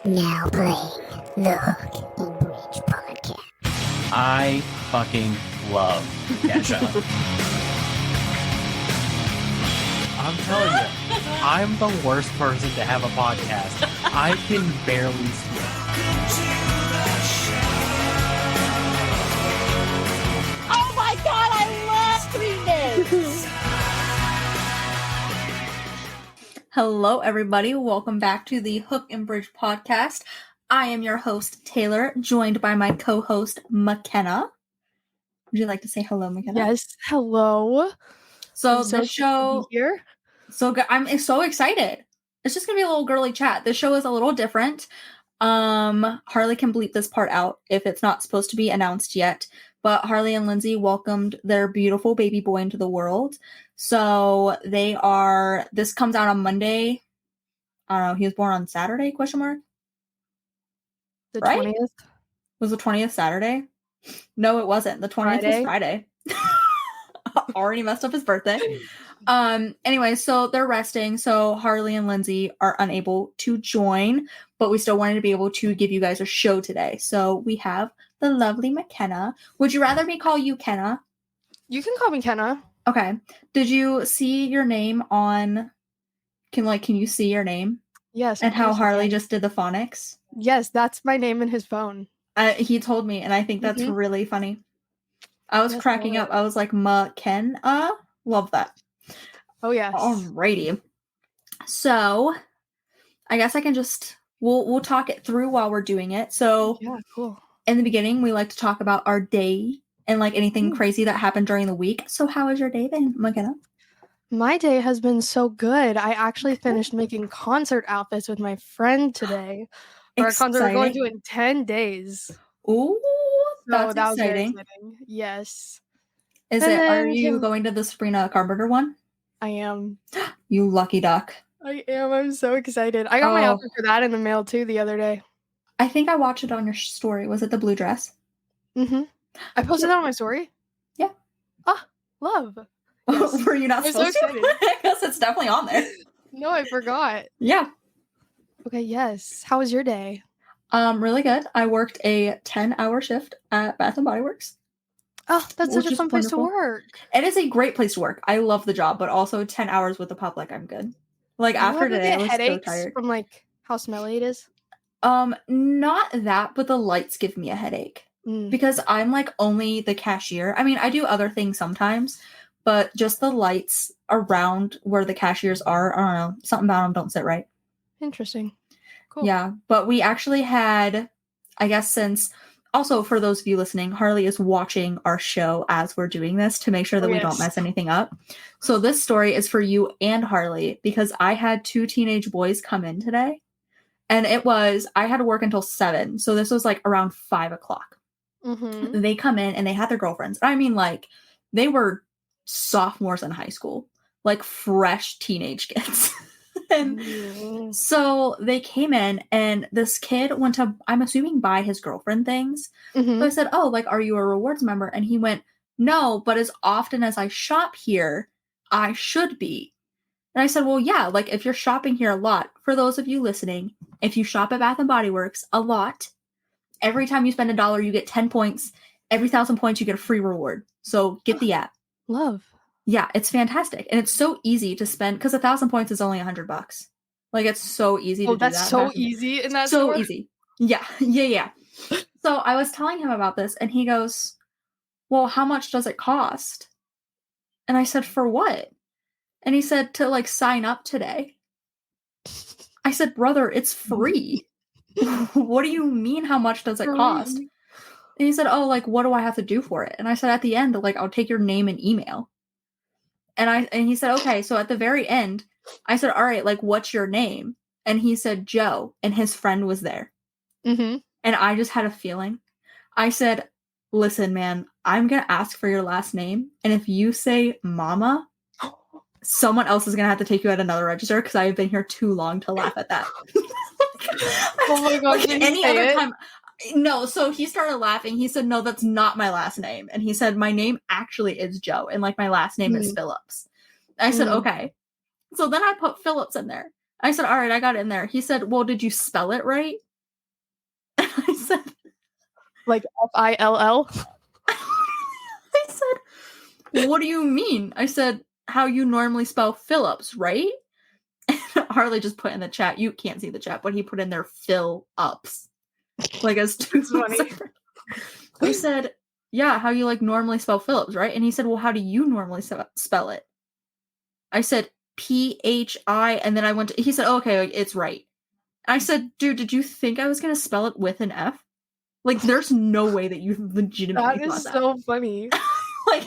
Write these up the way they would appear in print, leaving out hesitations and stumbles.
Now playing the Hook and Bridge podcast. I fucking love Kesha. I'm telling you, I'm the worst person to have a podcast. I can barely speak. Oh my god, I love doing this! Hello, everybody. Welcome back to the Hook and Bridge podcast. I am your host, Taylor, joined by my co-host, McKenna. Would you like to say hello, McKenna? Yes, hello. So I'm the show, here. I'm so excited. It's just gonna be a little girly chat. This show is a little different. Harley can bleep this part out if it's not supposed to be announced yet. But Harley and Lindsey welcomed their beautiful baby boy into the world. So this comes out on Monday. I don't know, he was born on Saturday, question mark? The Right? 20th. Was the 20th Saturday? No, it wasn't. The 20th was Friday. Already messed up his birthday. Anyway, so they're resting. So Harley and Lindsey are unable to join, but we still wanted to be able to give you guys a show today. So we have the lovely McKenna. Would you rather me call you Kenna? You can call me Kenna. Okay. Did you see your name on... Can you see your name? Yes. And how Harley just did the phonics? Yes, that's my name in his phone. He told me, and I think that's really funny. I was cracking up. I was like, McKenna? Love that. Oh, yes. Alrighty. So, I guess I can just... We'll talk it through while we're doing it. So, yeah, cool. In the beginning, we like to talk about our day and anything crazy that happened during the week. So how has your day been, McKenna? My day has been so good. I actually finished making concert outfits with my friend today. Our concert we're going to in 10 days. Ooh, that's that was very exciting. Yes. Are you going to the Sabrina Carpenter one? I am. You lucky duck. I am. I'm so excited. I got my outfit for that in the mail too the other day. I think I watched it on your story. Was it the blue dress? Mm-hmm. I posted that on my story? Yeah. Ah, love. Yes. Were you not supposed to? I guess it's definitely on there. No, I forgot. Yeah. Okay, yes. How was your day? Really good. I worked a 10-hour shift at Bath & Body Works. Oh, that's such a fun place to work. It is a great place to work. I love the job, but also 10 hours with the public, I'm good. After today, I was so tired. From how smelly it is? Not that, but the lights give me a headache. Because I'm only the cashier. I mean, I do other things sometimes, but just the lights around where the cashiers are, I don't know, something about them don't sit right. Interesting. Cool. Yeah, but we actually had, I guess also for those of you listening, Harley is watching our show as we're doing this to make sure that we don't mess anything up. So this story is for you and Harley because I had 2 teenage boys come in today. And I had to work until 7. So this was around 5 o'clock. Mm-hmm. They come in and they had their girlfriends. I mean, they were sophomores in high school, fresh teenage kids. And so they came in and this kid went to, I'm assuming, buy his girlfriend things. Mm-hmm. So I said, are you a rewards member? And he went, no, but as often as I shop here, I should be. And I said, well, yeah, if you're shopping here a lot, for those of you listening, if you shop at Bath & Body Works a lot, every time you spend $1, you get 10 points. Every 1,000 points, you get a free reward. So get the app. Love. Yeah, it's fantastic. And it's so easy to spend, because 1,000 points is only $100. It's so easy to do that. Oh, that's so easy in that So store? easy. Yeah. So I was telling him about this, and he goes, well, how much does it cost? And I said, for what? And he said, to sign up today. I said, brother, it's free. What do you mean, how much does it cost? And he said, what do I have to do for it? And I said, at the end, I'll take your name and email. And he said, okay. So at the very end, I said, all right, what's your name? And he said, Joe. And his friend was there. Mm-hmm. And I just had a feeling. I said, listen, man, I'm going to ask for your last name. And if you say Mama, someone else is going to have to take you at another register because I have been here too long to laugh at that. Oh my God. Any other time. No, so he started laughing. He said, no, that's not my last name. And he said, my name actually is Joe. And my last name is Phillips. I said, okay. So then I put Phillips in there. I said, all right, I got it in there. He said, well, did you spell it right? And I said, like F-I-L-L? I said, what do you mean? I said, how you normally spell Phillips, right? And Harley just put in the chat. You can't see the chat, but he put in there Phil-ups. Like as two. Funny. I said, yeah, how you like normally spell Phillips, right? And he said, well, how do you normally spell it? I said, P-H-I, and then he said, oh, okay, it's right. I said, dude, did you think I was going to spell it with an F? Like, there's no way that you legitimately That thought is that. so funny. Like,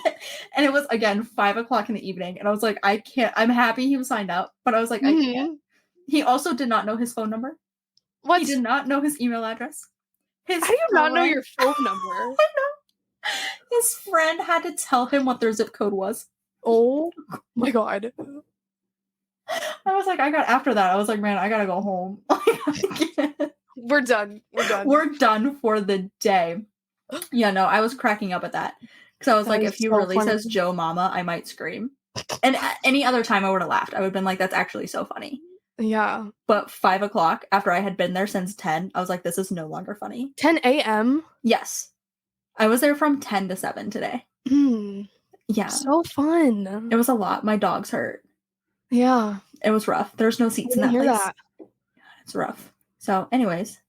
and it was, again, 5 o'clock in the evening, and I was like, I can't, I'm happy he was signed up, but I was like, I can't. He also did not know his phone number. What? He did not know his email address. How do you not know your phone number? I know. His friend had to tell him what their zip code was. Oh my god. I was like, after that, I was like, man, I gotta go home. We're done. We're done for the day. Yeah, no, I was cracking up at that. Because I was like, if he really says Joe Mama, I might scream. And any other time I would have laughed. I would have been like, that's actually so funny. Yeah. But 5 o'clock, after I had been there since 10, I was like, this is no longer funny. 10 a.m.? Yes. I was there from 10 to 7 today. Yeah. So fun. It was a lot. My dogs hurt. Yeah. It was rough. There's no seats in that place. It's rough. So, anyways.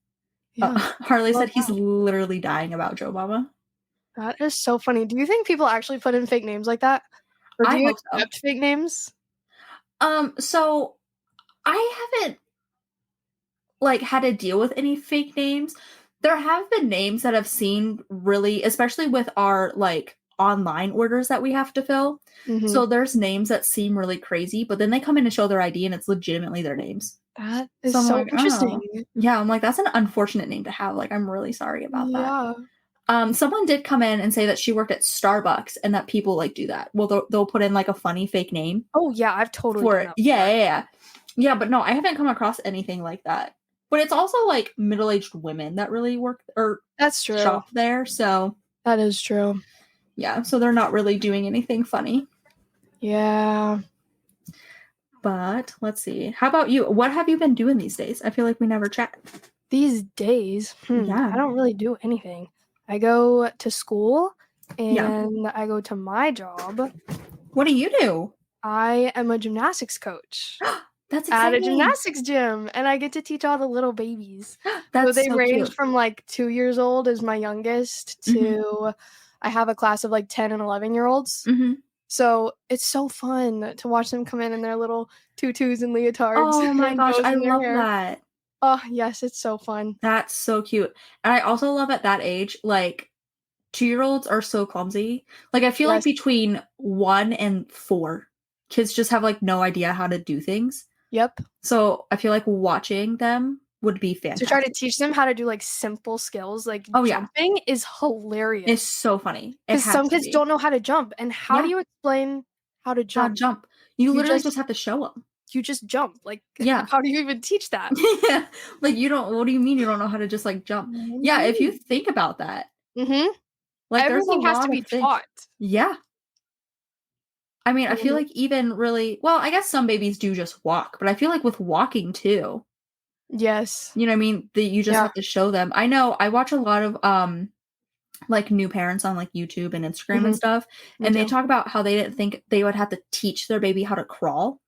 Yeah. Harley said he's literally dying about Joe Mama. That is so funny. Do you think people actually put in fake names like that? Or do you accept fake names? So I haven't had to deal with any fake names. There have been names that I've seen really, especially with our online orders that we have to fill. Mm-hmm. So there's names that seem really crazy, but then they come in and show their ID and it's legitimately their names. That is so interesting. Oh. Yeah, I'm like, that's an unfortunate name to have. I'm really sorry about that. Someone did come in and say that she worked at Starbucks and that people do that. Well, they'll put in a funny fake name. Oh yeah, I've totally for it. Yeah. But no, I haven't come across anything like that. But it's also middle-aged women that really work or that's true shop there. So that is true. Yeah, so they're not really doing anything funny. Yeah. But let's see. How about you? What have you been doing these days? I feel like we never chat. These days? Yeah. I don't really do anything. I go to school and I go to my job. What do you do? I am a gymnastics coach. That's exciting. At a gymnastics gym, and I get to teach all the little babies. So they range cute. From 2 years old is my youngest to I have a class of 10 and 11-year-olds. Mm-hmm. So it's so fun to watch them come in their little tutus and leotards. Oh my gosh, I love that. Oh, yes, it's so fun. That's so cute. And I also love at that age, 2-year-olds are so clumsy. I feel like between 1 and 4, kids just have no idea how to do things. Yep. So I feel like watching them would be fantastic. To try to teach them how to do simple skills jumping is hilarious. It's so funny. Because some kids don't know how to jump. And how do you explain how to jump? You literally just have to show them. You just jump. How do you even teach that? Yeah. What do you mean you don't know how to just jump? Mm-hmm. Yeah, if you think about that. Mm-hmm. Everything has to be taught. Yeah. I mean, I feel even really, well, I guess some babies do just walk, but I feel with walking too. Yes. You know what I mean? That you just have to show them. I know I watch a lot of new parents on YouTube and Instagram and stuff, and they talk about how they didn't think they would have to teach their baby how to crawl.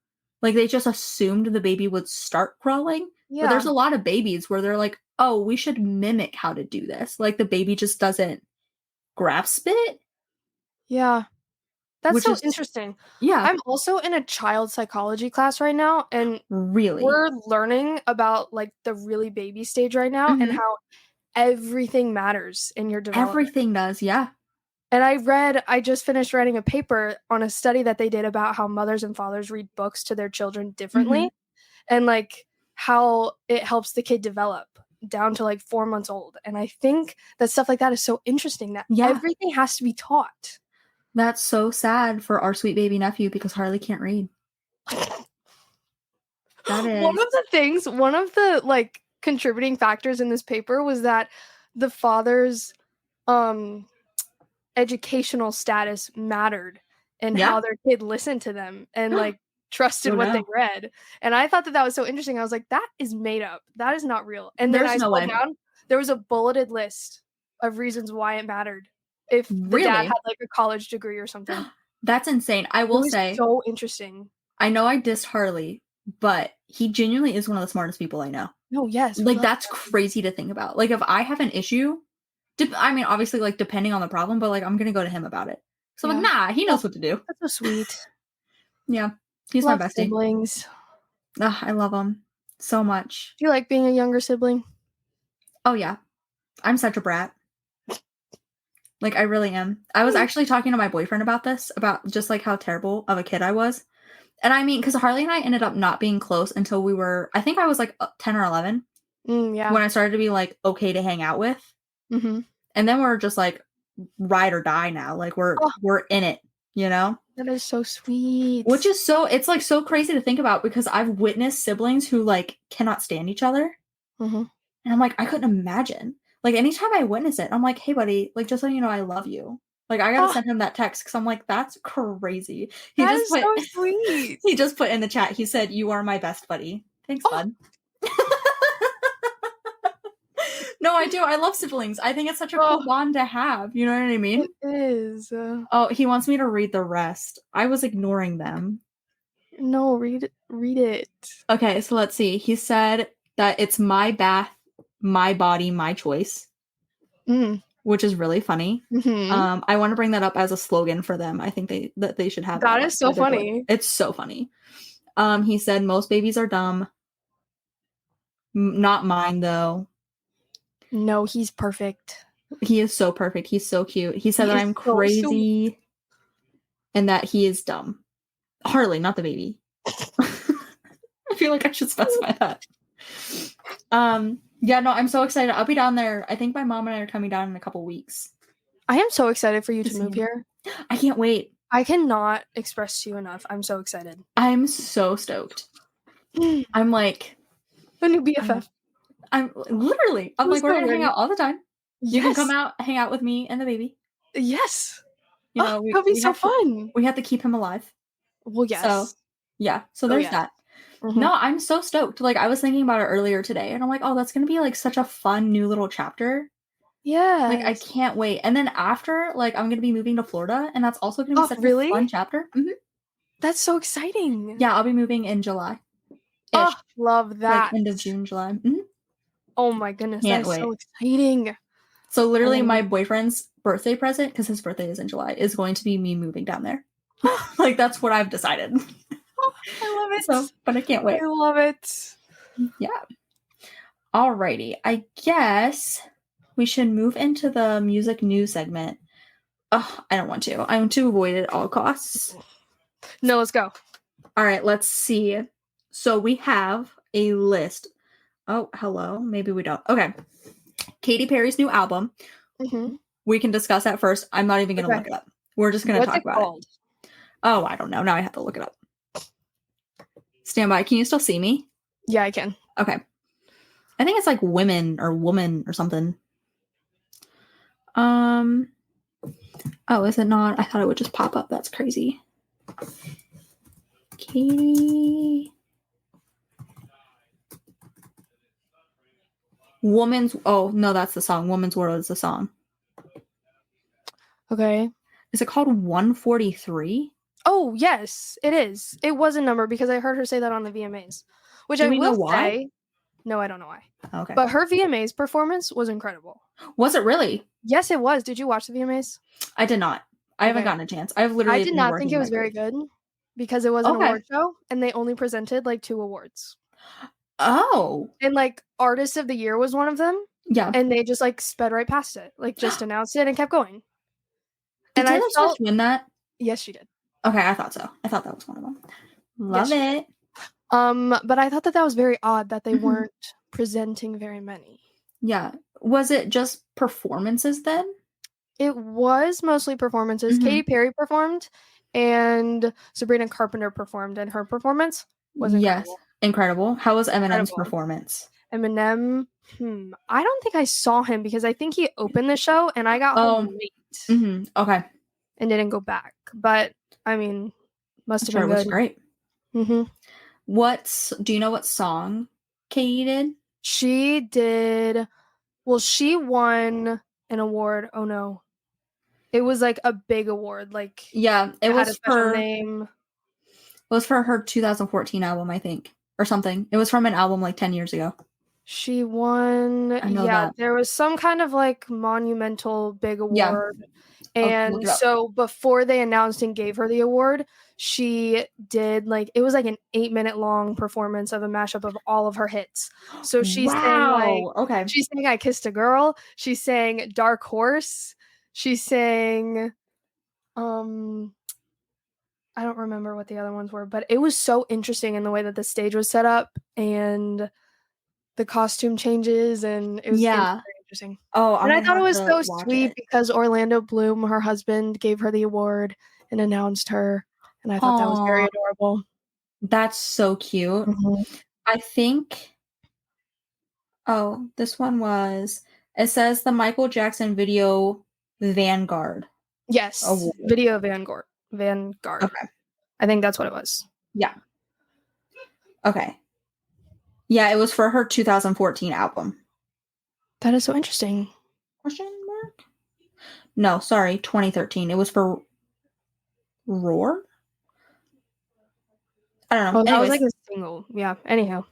They just assumed the baby would start crawling. Yeah. But there's a lot of babies where they're like, oh, we should mimic how to do this. The baby just doesn't grasp it. Yeah. That's so interesting. Yeah. I'm also in a child psychology class right now, and really we're learning about the really baby stage right now and how everything matters in your development. Everything does, yeah. And I just finished writing a paper on a study that they did about how mothers and fathers read books to their children differently and how it helps the kid develop down to 4 months old. And I think that stuff like that is so interesting that everything has to be taught. That's so sad for our sweet baby nephew because Harley can't read. That is one of the contributing factors in this paper was that the father's educational status mattered and how their kid listened to them and trusted what they read. And I thought that was so interesting. I was like, that is made up. That is not real. And then I scrolled down. There was a bulleted list of reasons why it mattered. If the dad had like a college degree or something. That's insane. I will say, so interesting. I know I dissed Harley, but he genuinely is one of the smartest people I know. No, yes. Like, that's crazy to think about. Like, if I have an issue, I mean, obviously, like, depending on the problem, but like, I'm going to go to him about it. So, like, nah, he knows what to do. That's so sweet. Yeah. He's my bestie. Siblings. I love him so much. Do you like being a younger sibling? Oh, yeah. I'm such a brat. Like, I really am. I was actually talking to my boyfriend about this, about just like how terrible of a kid I was. And I mean, because Harley and I ended up not being close until we were, I think I was like 10 or 11. Yeah. When I started to be like okay to hang out with. Mm-hmm. And then we're just like ride or die now. Like we're in it, you know? That is so sweet. Which is it's like so crazy to think about because I've witnessed siblings who like cannot stand each other. Mm-hmm. And I'm like, I couldn't imagine. Like, anytime I witness it, I'm like, hey, buddy, like, just so you know, I love you. Like, I gotta send him that text because I'm like, that's crazy. That is so sweet. He just put in the chat, he said, you are my best buddy. Thanks, bud. No, I do. I love siblings. I think it's such a cool bond to have. You know what I mean? It is. Oh, he wants me to read the rest. I was ignoring them. No, read it. Okay, so let's see. He said that it's my bath, my body, my choice, which is really funny. Mm-hmm. I want to bring that up as a slogan for them. I think they should have that. Is so funny. It's so funny. He said most babies are dumb. Not mine though. No, he's perfect. He is so perfect. He's so cute. He said that I'm crazy and that he is dumb. Harley, not the baby. I feel like I should specify that. Yeah, no, I'm so excited. I'll be down there. I think my mom and I are coming down in a couple weeks. I am so excited for you to move here. I can't wait. I cannot express to you enough. I'm so excited. I'm so stoked. I'm like a new BFF. I'm like, we're gonna hang out all the time. You can come out, hang out with me and the baby. Yes. You know, that'll be so fun. We have to keep him alive. Well, yes. So, yeah. So there's that. Mm-hmm. No, I'm so stoked. Like, I was thinking about it earlier today, and I'm like, oh, that's gonna be like such a fun new little chapter. Yeah. Like, I can't wait. And then after, like, I'm gonna be moving to Florida, and that's also gonna be such a fun chapter. Mm-hmm. That's so exciting. Yeah, I'll be moving in July. Oh, love that. Like, end of June, July. Mm-hmm. Oh my goodness, that's so exciting. So literally my boyfriend's birthday present, because his birthday is in July, is going to be me moving down there. Like, that's what I've decided. I love it. So, but I can't wait. I love it. Yeah. Alrighty. I guess we should move into the music news segment. Oh, I don't want to. I want to avoid it at all costs. No, let's go. All right, let's see. So we have a list. Oh, hello. Maybe we don't. Okay. Katy Perry's new album. Mm-hmm. We can discuss that first. I'm not even going to look it up. We're just going to talk about it. Oh, I don't know. Now I have to look it up. Stand by. Can you still see me? Yeah, I can. Okay. I think it's like women or woman or something. Oh, is it not? I thought it would just pop up. That's crazy. Katy. Oh, no, that's the song. Woman's World is the song. Okay. Is it called 143? Oh, yes, it is. It was a number because I heard her say that on the VMAs. Which I will say. No, I don't know why. Okay. But her VMAs performance was incredible. Was it really? Yes, it was. Did you watch the VMAs? I did not. I haven't gotten a chance. I did not think it was very good because it was an award show and they only presented like 2 awards. Oh. And like Artist of the Year was one of them. Yeah. And they just like sped right past it. Like just announced it and kept going. Did Taylor Swift win that? Yes, she did. Okay, I thought so. I thought that was one of them. Love it. But I thought that was very odd that they weren't presenting very many. Yeah. Was it just performances then? It was mostly performances. Katy Perry performed and Sabrina Carpenter performed, and her performance was incredible. Yes, incredible. How was Eminem's performance? Eminem, I don't think I saw him because I think he opened the show and I got home late. Okay. And didn't go back. But, I mean, must have been good. It was great. Mm-hmm. Do you know what song Katie did? She did. Well, she won an award. Oh no, it was like a big award. Like Yeah, it had a was special for name. it was for her 2014 album, I think, or something. It was from an album like 10 years ago. She won. I know Yeah, that. there was some kind of like monumental big Yeah. award. I'll look And it up. so before they announced and gave her the award, she did like it was like an 8-minute long performance of a mashup of all of her hits. So she sang like Okay. she sang I Kissed a Girl, she sang Dark Horse, she sang I don't remember what the other ones were, but it was so interesting in the way that the stage was set up and the costume changes, and it was Yeah. very interesting. Oh, I'm And I gonna thought it have was to so watch sweet it. because Orlando Bloom, her husband, gave her the award and announced her, and I thought that was very Aw, adorable. that's so cute. I think. Oh, this one was. It says the Michael Jackson video Vanguard Yes, Award. Video Vanguard. Vanguard. Okay. I think that's what it was. Yeah. Okay. Yeah, it was for her 2014 album. That is so interesting. Question mark? No, sorry, 2013. It was for Roar? I don't know. Oh, that was Anyways, like a single. Yeah. Anyhow.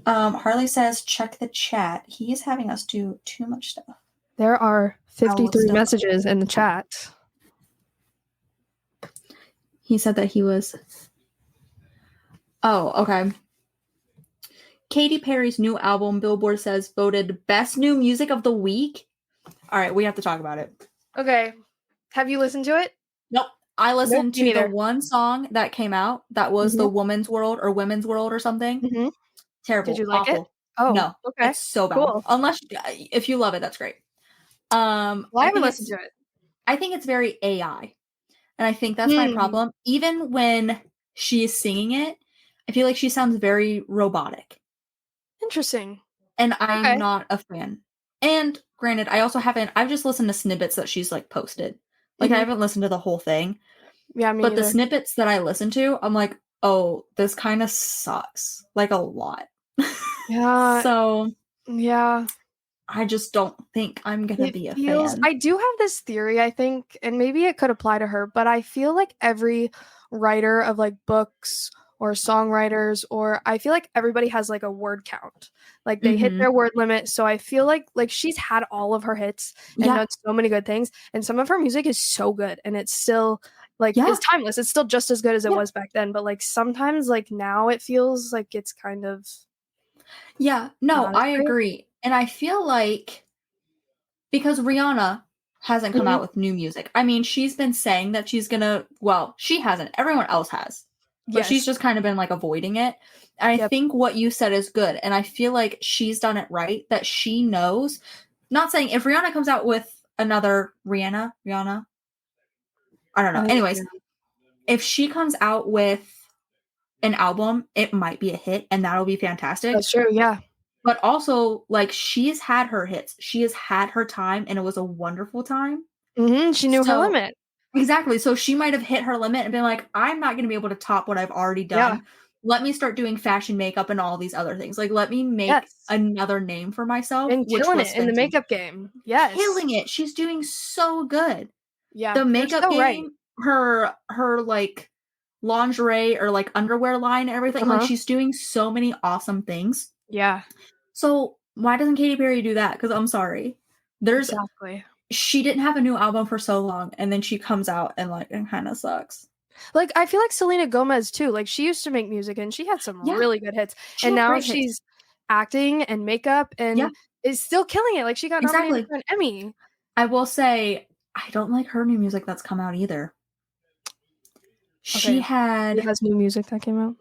Harley says, check the chat. He is having us do too much stuff. There are 53 stuff. messages in the chat. He said that he was. Oh, okay. Katy Perry's new album, Billboard says, voted Best New Music of the Week. All right, we have to talk about it. Okay. Have you listened to it? Nope. I listened me to the neither. one song that came out. That was the Woman's World or Women's World or something. Mm-hmm. Terrible. Did you like Awful. it? Oh, no. Okay. It's so bad. Cool. Unless if you love it, that's great. Well, I haven't listened to it. I think it's very AI. And I think that's my problem. Even when she is singing it, I feel like she sounds very robotic. Interesting. And I'm not a fan. And granted, I've just listened to snippets that she's like posted. Like I haven't listened to the whole thing. Yeah, me But neither. the snippets that I listen to, I'm like, oh, this kind of sucks. Like a lot. Yeah. So yeah. I just don't think I'm gonna be a fan. I do have this theory, I think, and maybe it could apply to her, but I feel like every writer of like books or songwriters, or I feel like everybody has like a word count. Like they hit their word limit. So I feel like she's had all of her hits and done so many good things. And some of her music is so good and it's still like it's timeless. It's still just as good as it was back then. But like sometimes like now it feels like it's kind of I agree. And I feel like because Rihanna hasn't come out with new music. I mean, she's been saying that she's gonna, well, she hasn't. Everyone else has. But she's just kind of been like avoiding it. And I think what you said is good. And I feel like she's done it right, that she knows. Not saying if Rihanna comes out with another Rihanna, I don't know. Anyways, if she comes out with an album, it might be a hit and that'll be fantastic. That's true, yeah. But also, like, she's had her hits. She has had her time, and it was a wonderful time. She knew her limit. Exactly. So she might have hit her limit and been like, I'm not going to be able to top what I've already done. Let me start doing fashion makeup and all these other things. Like, let me make another name for myself. And killing it in the makeup game. Yes. Killing it. She's doing so good. Yeah. The makeup game, her like lingerie or like underwear line and everything. Like, she's doing so many awesome things. Yeah. So why doesn't Katy Perry do that? Because I'm sorry. She didn't have a new album for so long, and then she comes out and like it kind of sucks. Like I feel like Selena Gomez too. Like she used to make music and she had some really good hits. And now she's acting and makeup and is still killing it. Like she got nominated for an Emmy. I will say I don't like her new music that's come out either. She has new music that came out.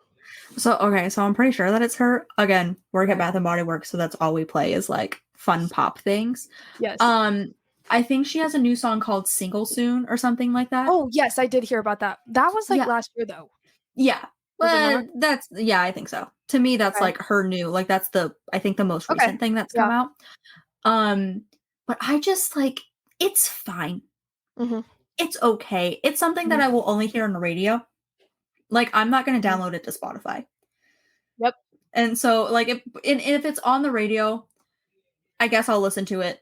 So I'm pretty sure that it's her. Again, work at Bath and Body Works, so that's all we play is like fun pop things. Yes. I think she has a new song called Single Soon or something like that. Oh, yes, I did hear about that. That was like last year though. Yeah. Well, I think so. To me, that's like her new, like that's I think the most recent thing that's come out. But I just like, it's fine. It's okay. It's something that I will only hear on the radio. Like, I'm not going to download it to Spotify. Yep. And so, like, if it's on the radio, I guess I'll listen to it.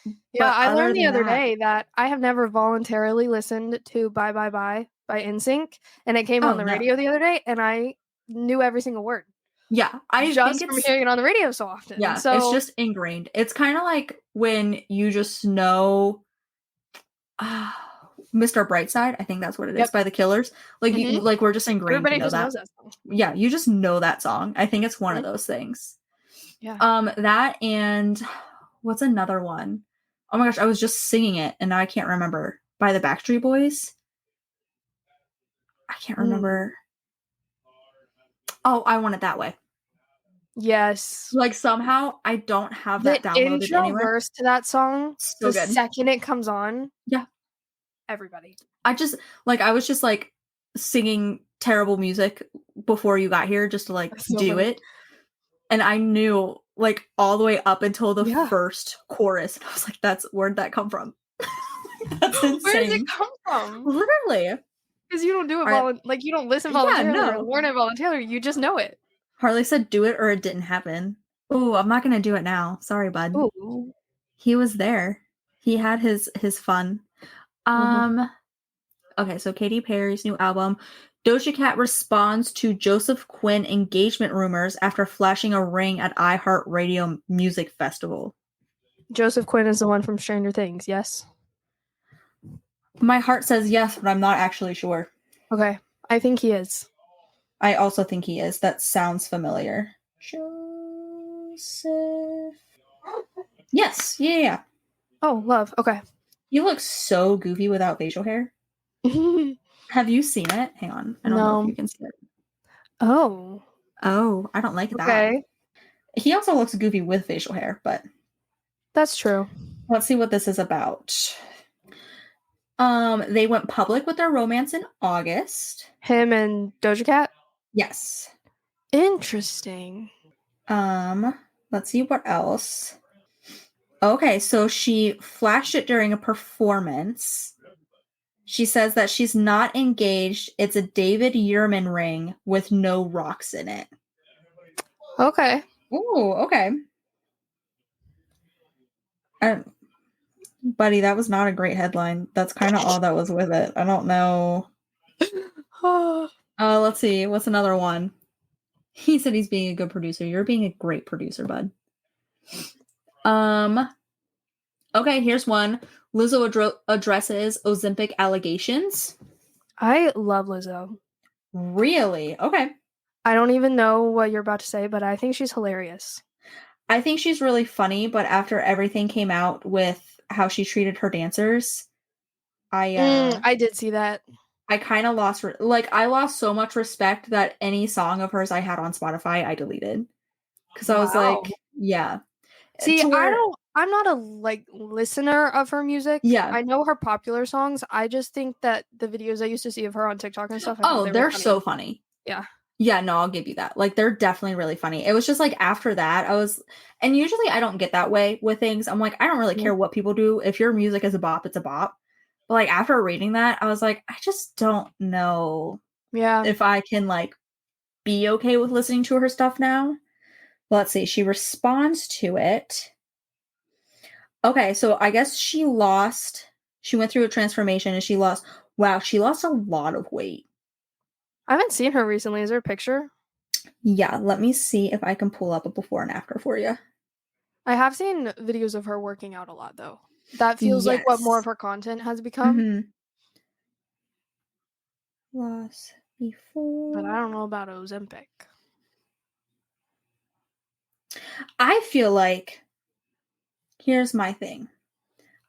Yeah, But I other learned the than other that- day that I have never voluntarily listened to Bye Bye Bye by NSYNC, and it came Oh, on the no. radio the other day, and I knew every single word Yeah, I just think from it's hearing it on the radio so often. yeah, So it's just ingrained. It's kind of like when you just know Mr. Brightside, I think that's what it is, Yep. by the Killers. Like you, Mhm. like we're just ingrained everybody to know just that. knows that song. Yeah, you just know that song. I think it's one of Mhm. those things. Yeah. That and what's another one? Oh my gosh, I was just singing it and now I can't remember. By the Backstreet Boys. I can't remember. Oh, I Want It That Way. Yes. Like somehow I don't have The that downloaded intro anywhere. verse to that song, So the good. second it comes on, Yeah. everybody. I was just like singing terrible music before you got here just to like That's so do funny. it. And I knew like all the way up until the Yeah. first chorus. And I was like, where'd that come from? That's insane. Where does it come from? Literally. Because you don't do it Alright. you don't listen Yeah, voluntarily or no. learn it voluntarily. You just know it. Harley said do it or it didn't happen. Ooh, I'm not gonna do it now. Sorry, bud. Ooh. He was there. He had his fun. Okay, so Katy Perry's new album. Doja Cat responds to Joseph Quinn engagement rumors after flashing a ring at iHeartRadio Music Festival. Joseph Quinn is the one from Stranger Things, yes? My heart says yes, but I'm not actually sure. Okay. I think he is. I also think he is. That sounds familiar. Joseph. Yes. Yeah. Oh, love. Okay. He looks so goofy without facial hair. Have you seen it? Hang on. I don't know if you can see it. Oh. Oh, I don't like that. Okay. He also looks goofy with facial hair, but That's true. let's see what this is about. They went public with their romance in August. Him and Doja Cat? Yes. Interesting. Let's see what else. Okay, so she flashed it during a performance. She says that she's not engaged. It's a David Yurman ring with no rocks in it. Okay. Ooh, okay. Buddy, that was not a great headline. That's kind of all that was with it. I don't know. Let's see. What's another one? He said he's being a good producer. You're being a great producer, bud. Okay, here's one. Lizzo addresses Ozempic allegations. I love Lizzo. Really? Okay. I don't even know what you're about to say, but I think she's hilarious. I think she's really funny, but after everything came out with how she treated her dancers, I did see that. I kind of lost I lost so much respect that any song of hers I had on Spotify I deleted because I was like, yeah. See, I'm not a listener of her music. Yeah, I know her popular songs. I just think that the videos I used to see of her on TikTok and stuff. They're so funny. Yeah, no, I'll give you that. Like, they're definitely really funny. It was just like after that, and usually I don't get that way with things. I'm like, I don't really care what people do. If your music is a bop, it's a bop. But like after reading that, I was like, I just don't know if I can like be okay with listening to her stuff now. Let's see. She responds to it. Okay, so I guess she went through a transformation and she lost a lot of weight. I haven't seen her recently. Is there a picture? Yeah, let me see if I can pull up a before and after for you. I have seen videos of her working out a lot, though. That feels like what more of her content has become. Lost before. But I don't know about Ozempic. I feel like, here's my thing.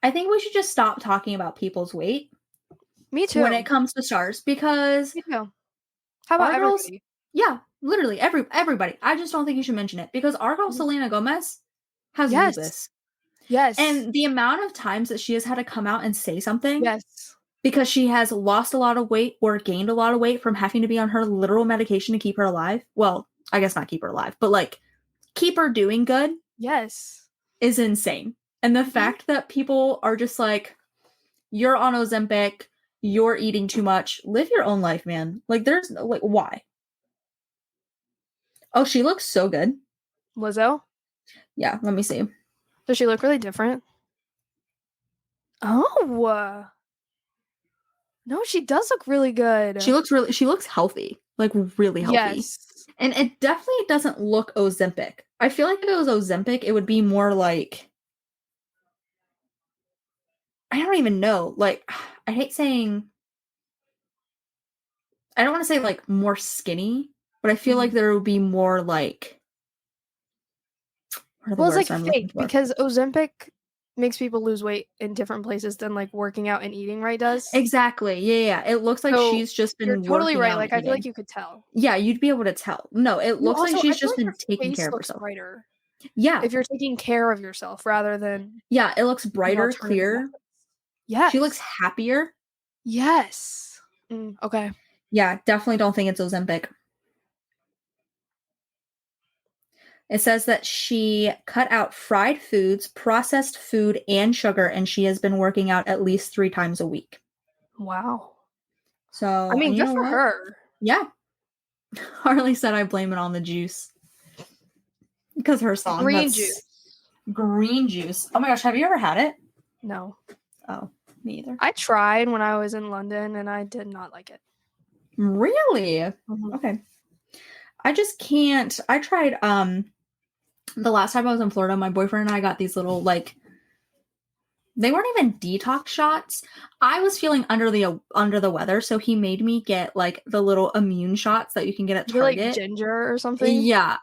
I think we should just stop talking about people's weight. Me too. When it comes to stars, because me too. How about everybody? Yeah, literally everybody. I just don't think you should mention it because our girl Selena Gomez has lupus. Yes. And the amount of times that she has had to come out and say something. Yes. Because she has lost a lot of weight or gained a lot of weight from having to be on her literal medication to keep her alive. Well, I guess not keep her alive, but like keep her doing good. Yes. Is insane. And the fact that people are just like, you're on Ozempic, you're eating too much. Live your own life, man. Like, there's no, like, why? Oh, she looks so good. Lizzo? Yeah, let me see. Does she look really different? Oh. No, she does look really good. She looks healthy. Like, really healthy. Yes. And it definitely doesn't look Ozempic. I feel like if it was Ozempic, it would be more like, I don't even know. Like, I hate saying, I don't want to say like more skinny, but I feel like there would be more like, what are the Well, it's words like I'm looking fake for? because Ozempic makes people lose weight in different places than like working out and eating right does. Exactly. Yeah. It looks like So, she's just been you're totally working right. out Like, and I feel like eating. you could tell. Yeah, you'd be able to tell. No, it looks like Also, she's I feel just like been her taking face care of looks herself. brighter Yeah. if you're taking care of yourself rather than Yeah, it looks brighter, alternative clear. methods. Yes. She looks happier. Yes. Okay. Yeah, definitely don't think it's Ozempic. It says that she cut out fried foods, processed food, and sugar, and she has been working out at least 3 times a week. Wow. So, I mean, and you good know for what? her. Yeah. Harley said I blame it on the juice. Because her song, Green juice. Green juice. Oh my gosh, have you ever had it? No. Oh, me either. I tried when I was in London and I did not like it. Really? Okay. I just can't. I tried the last time I was in Florida, my boyfriend and I got these little like, they weren't even detox shots. I was feeling under the weather, so he made me get like the little immune shots that you can get at You're like Target. ginger or something? Yeah.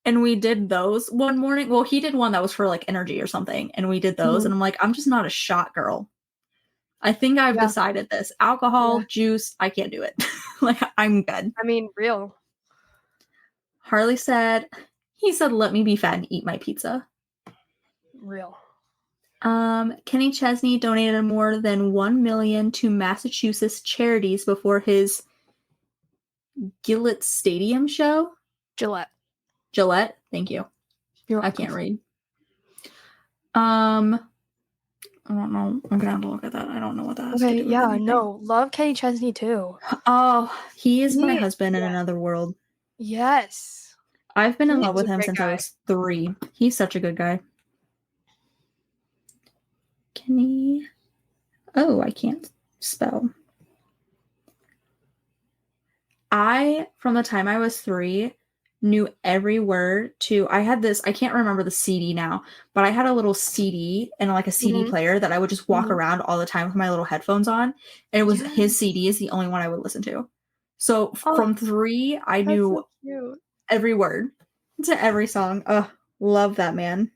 And we did those one morning. Well, he did one that was for like energy or something, and we did those. And I'm like, I'm just not a shot girl. I think I've decided this. Alcohol, juice, I can't do it. Like, I'm good. I mean, real. Harley said, let me be fat and eat my pizza. Real. Kenny Chesney donated more than $1 million to Massachusetts charities before his Gillette Stadium show. Gillette. Thank you. You're welcome. I can't read. I don't know. I'm gonna have to look at that. I don't know what that has to do with anything. No. Love Kenny Chesney too. Oh, he is my husband in another world. Yes. I've been in love with him since I was 3. He's such a good guy. Kenny. Oh, I can't spell. From the time I was 3, knew every word to, I had this, I can't remember the CD now, but I had a little CD and like a CD player that I would just walk around all the time with my little headphones on. And it was his CD is the only one I would listen to. So from 3, I knew every word to every song. Love that man.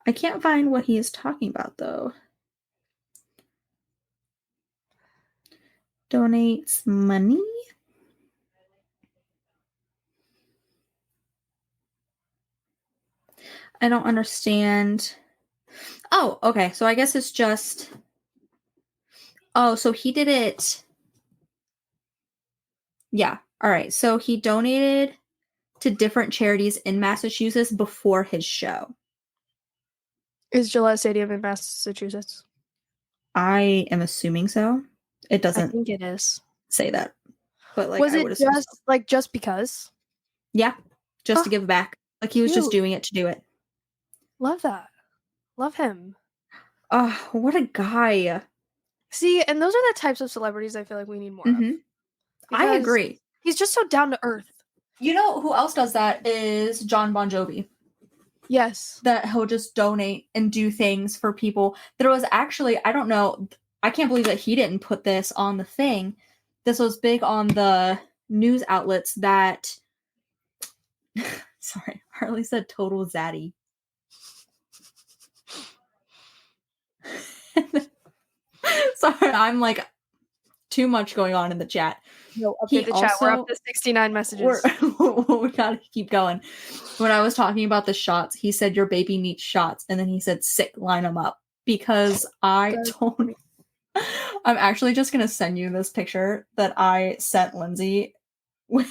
I can't find what he is talking about though. Donates money. I don't understand. Oh, okay. So I guess it's just. Oh, so he did it. Yeah. All right. So he donated to different charities in Massachusetts before his show. Is Gillette Stadium in Massachusetts? I am assuming so. It doesn't. I think it is. Say that. But like, was I it would assume just so. just because? Yeah. Just to give back. Like he was just doing it to do it. Love that. Love him. Oh, what a guy. See, and those are the types of celebrities I feel like we need more of. I agree. He's just so down to earth. You know who else does that is John Bon Jovi. Yes. That he'll just donate and do things for people. There was actually, I don't know, I can't believe that he didn't put this on the thing. This was big on the news outlets that, sorry, Harley said total zaddy. Sorry, I'm like too much going on in the chat. No, update the chat. We're up to 69 messages. We gotta keep going. When I was talking about the shots, he said your baby needs shots, and then he said sick, line them up. Because I'm actually just gonna send you this picture that I sent Lindsey when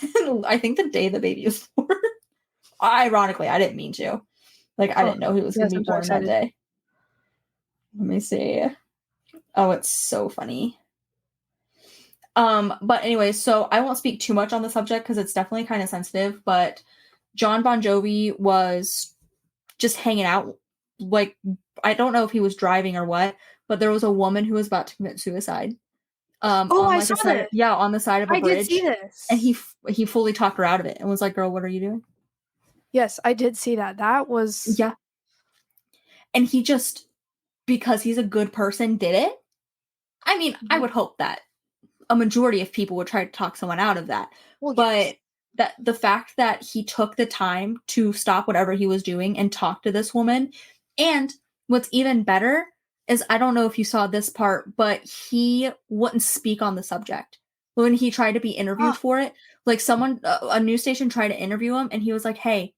I think the day the baby was born. Ironically, I didn't mean to. Like I didn't know he was gonna be born that day. Let me see. Oh, it's so funny. But anyway, so I won't speak too much on the subject because it's definitely kind of sensitive, but John Bon Jovi was just hanging out. Like, I don't know if he was driving or what, but there was a woman who was about to commit suicide. Oh, on I like saw the side, this. yeah, on the side of a I bridge. did see this. And he fully talked her out of it and was like, "Girl, what are you doing?" Yes, I did see that. That was Yeah. And he just, because he's a good person, did it. I mean, I would hope that a majority of people would try to talk someone out of that. Well, but yes. that the fact that he took the time to stop whatever he was doing and talk to this woman, and what's even better is, I don't know if you saw this part, but he wouldn't speak on the subject when he tried to be interviewed for it. Like, someone, a news station tried to interview him, and he was like, "Hey,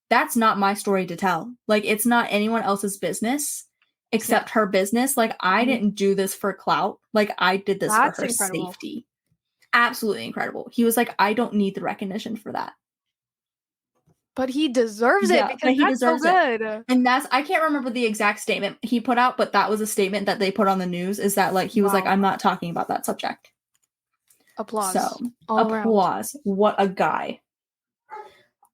that's not my story to tell. Like, it's not anyone else's business except her business. Like, I didn't do this for clout. Like, I did this for her safety." Absolutely incredible. He was like, "I don't need the recognition for that." But he deserves it because he that's deserves so good. And I can't remember the exact statement he put out, but that was a statement that they put on the news, is that, like, he was like, "I'm not talking about that subject." Applause. So, all applause. around. What a guy.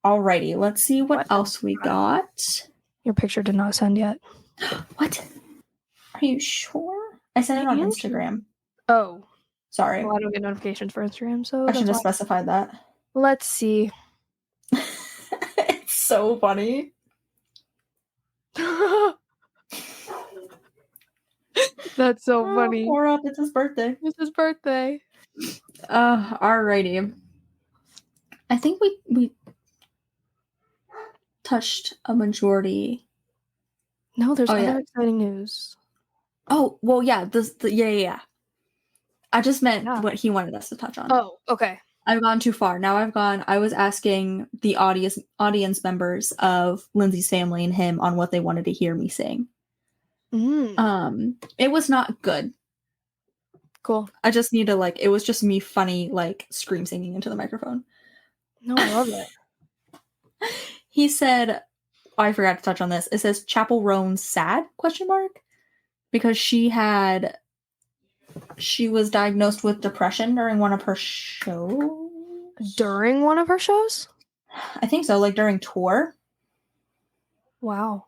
Alrighty, let's see what else we got. Your picture did not send yet. What? Are you sure? I sent it on Instagram. Oh. Sorry. Well, I don't get notifications for Instagram, so I should have specified that. Let's see. It's so funny. That's so funny. Pour up, it's his birthday. It's his birthday. Alrighty. I think we touched a majority. No, there's other exciting news. Oh, well, yeah. Yeah. I just meant what he wanted us to touch on. Oh, okay. I've gone too far. Now I was asking the audience members of Lindsey's family and him on what they wanted to hear me sing. It was not good. Cool. I just need to, like, it was just me funny, like, scream singing into the microphone. No, I love it. He said, I forgot to touch on this. It says Chapel Roan's sad ? Because she was diagnosed with depression during one of her shows. During one of her shows? I think so, like during tour. Wow.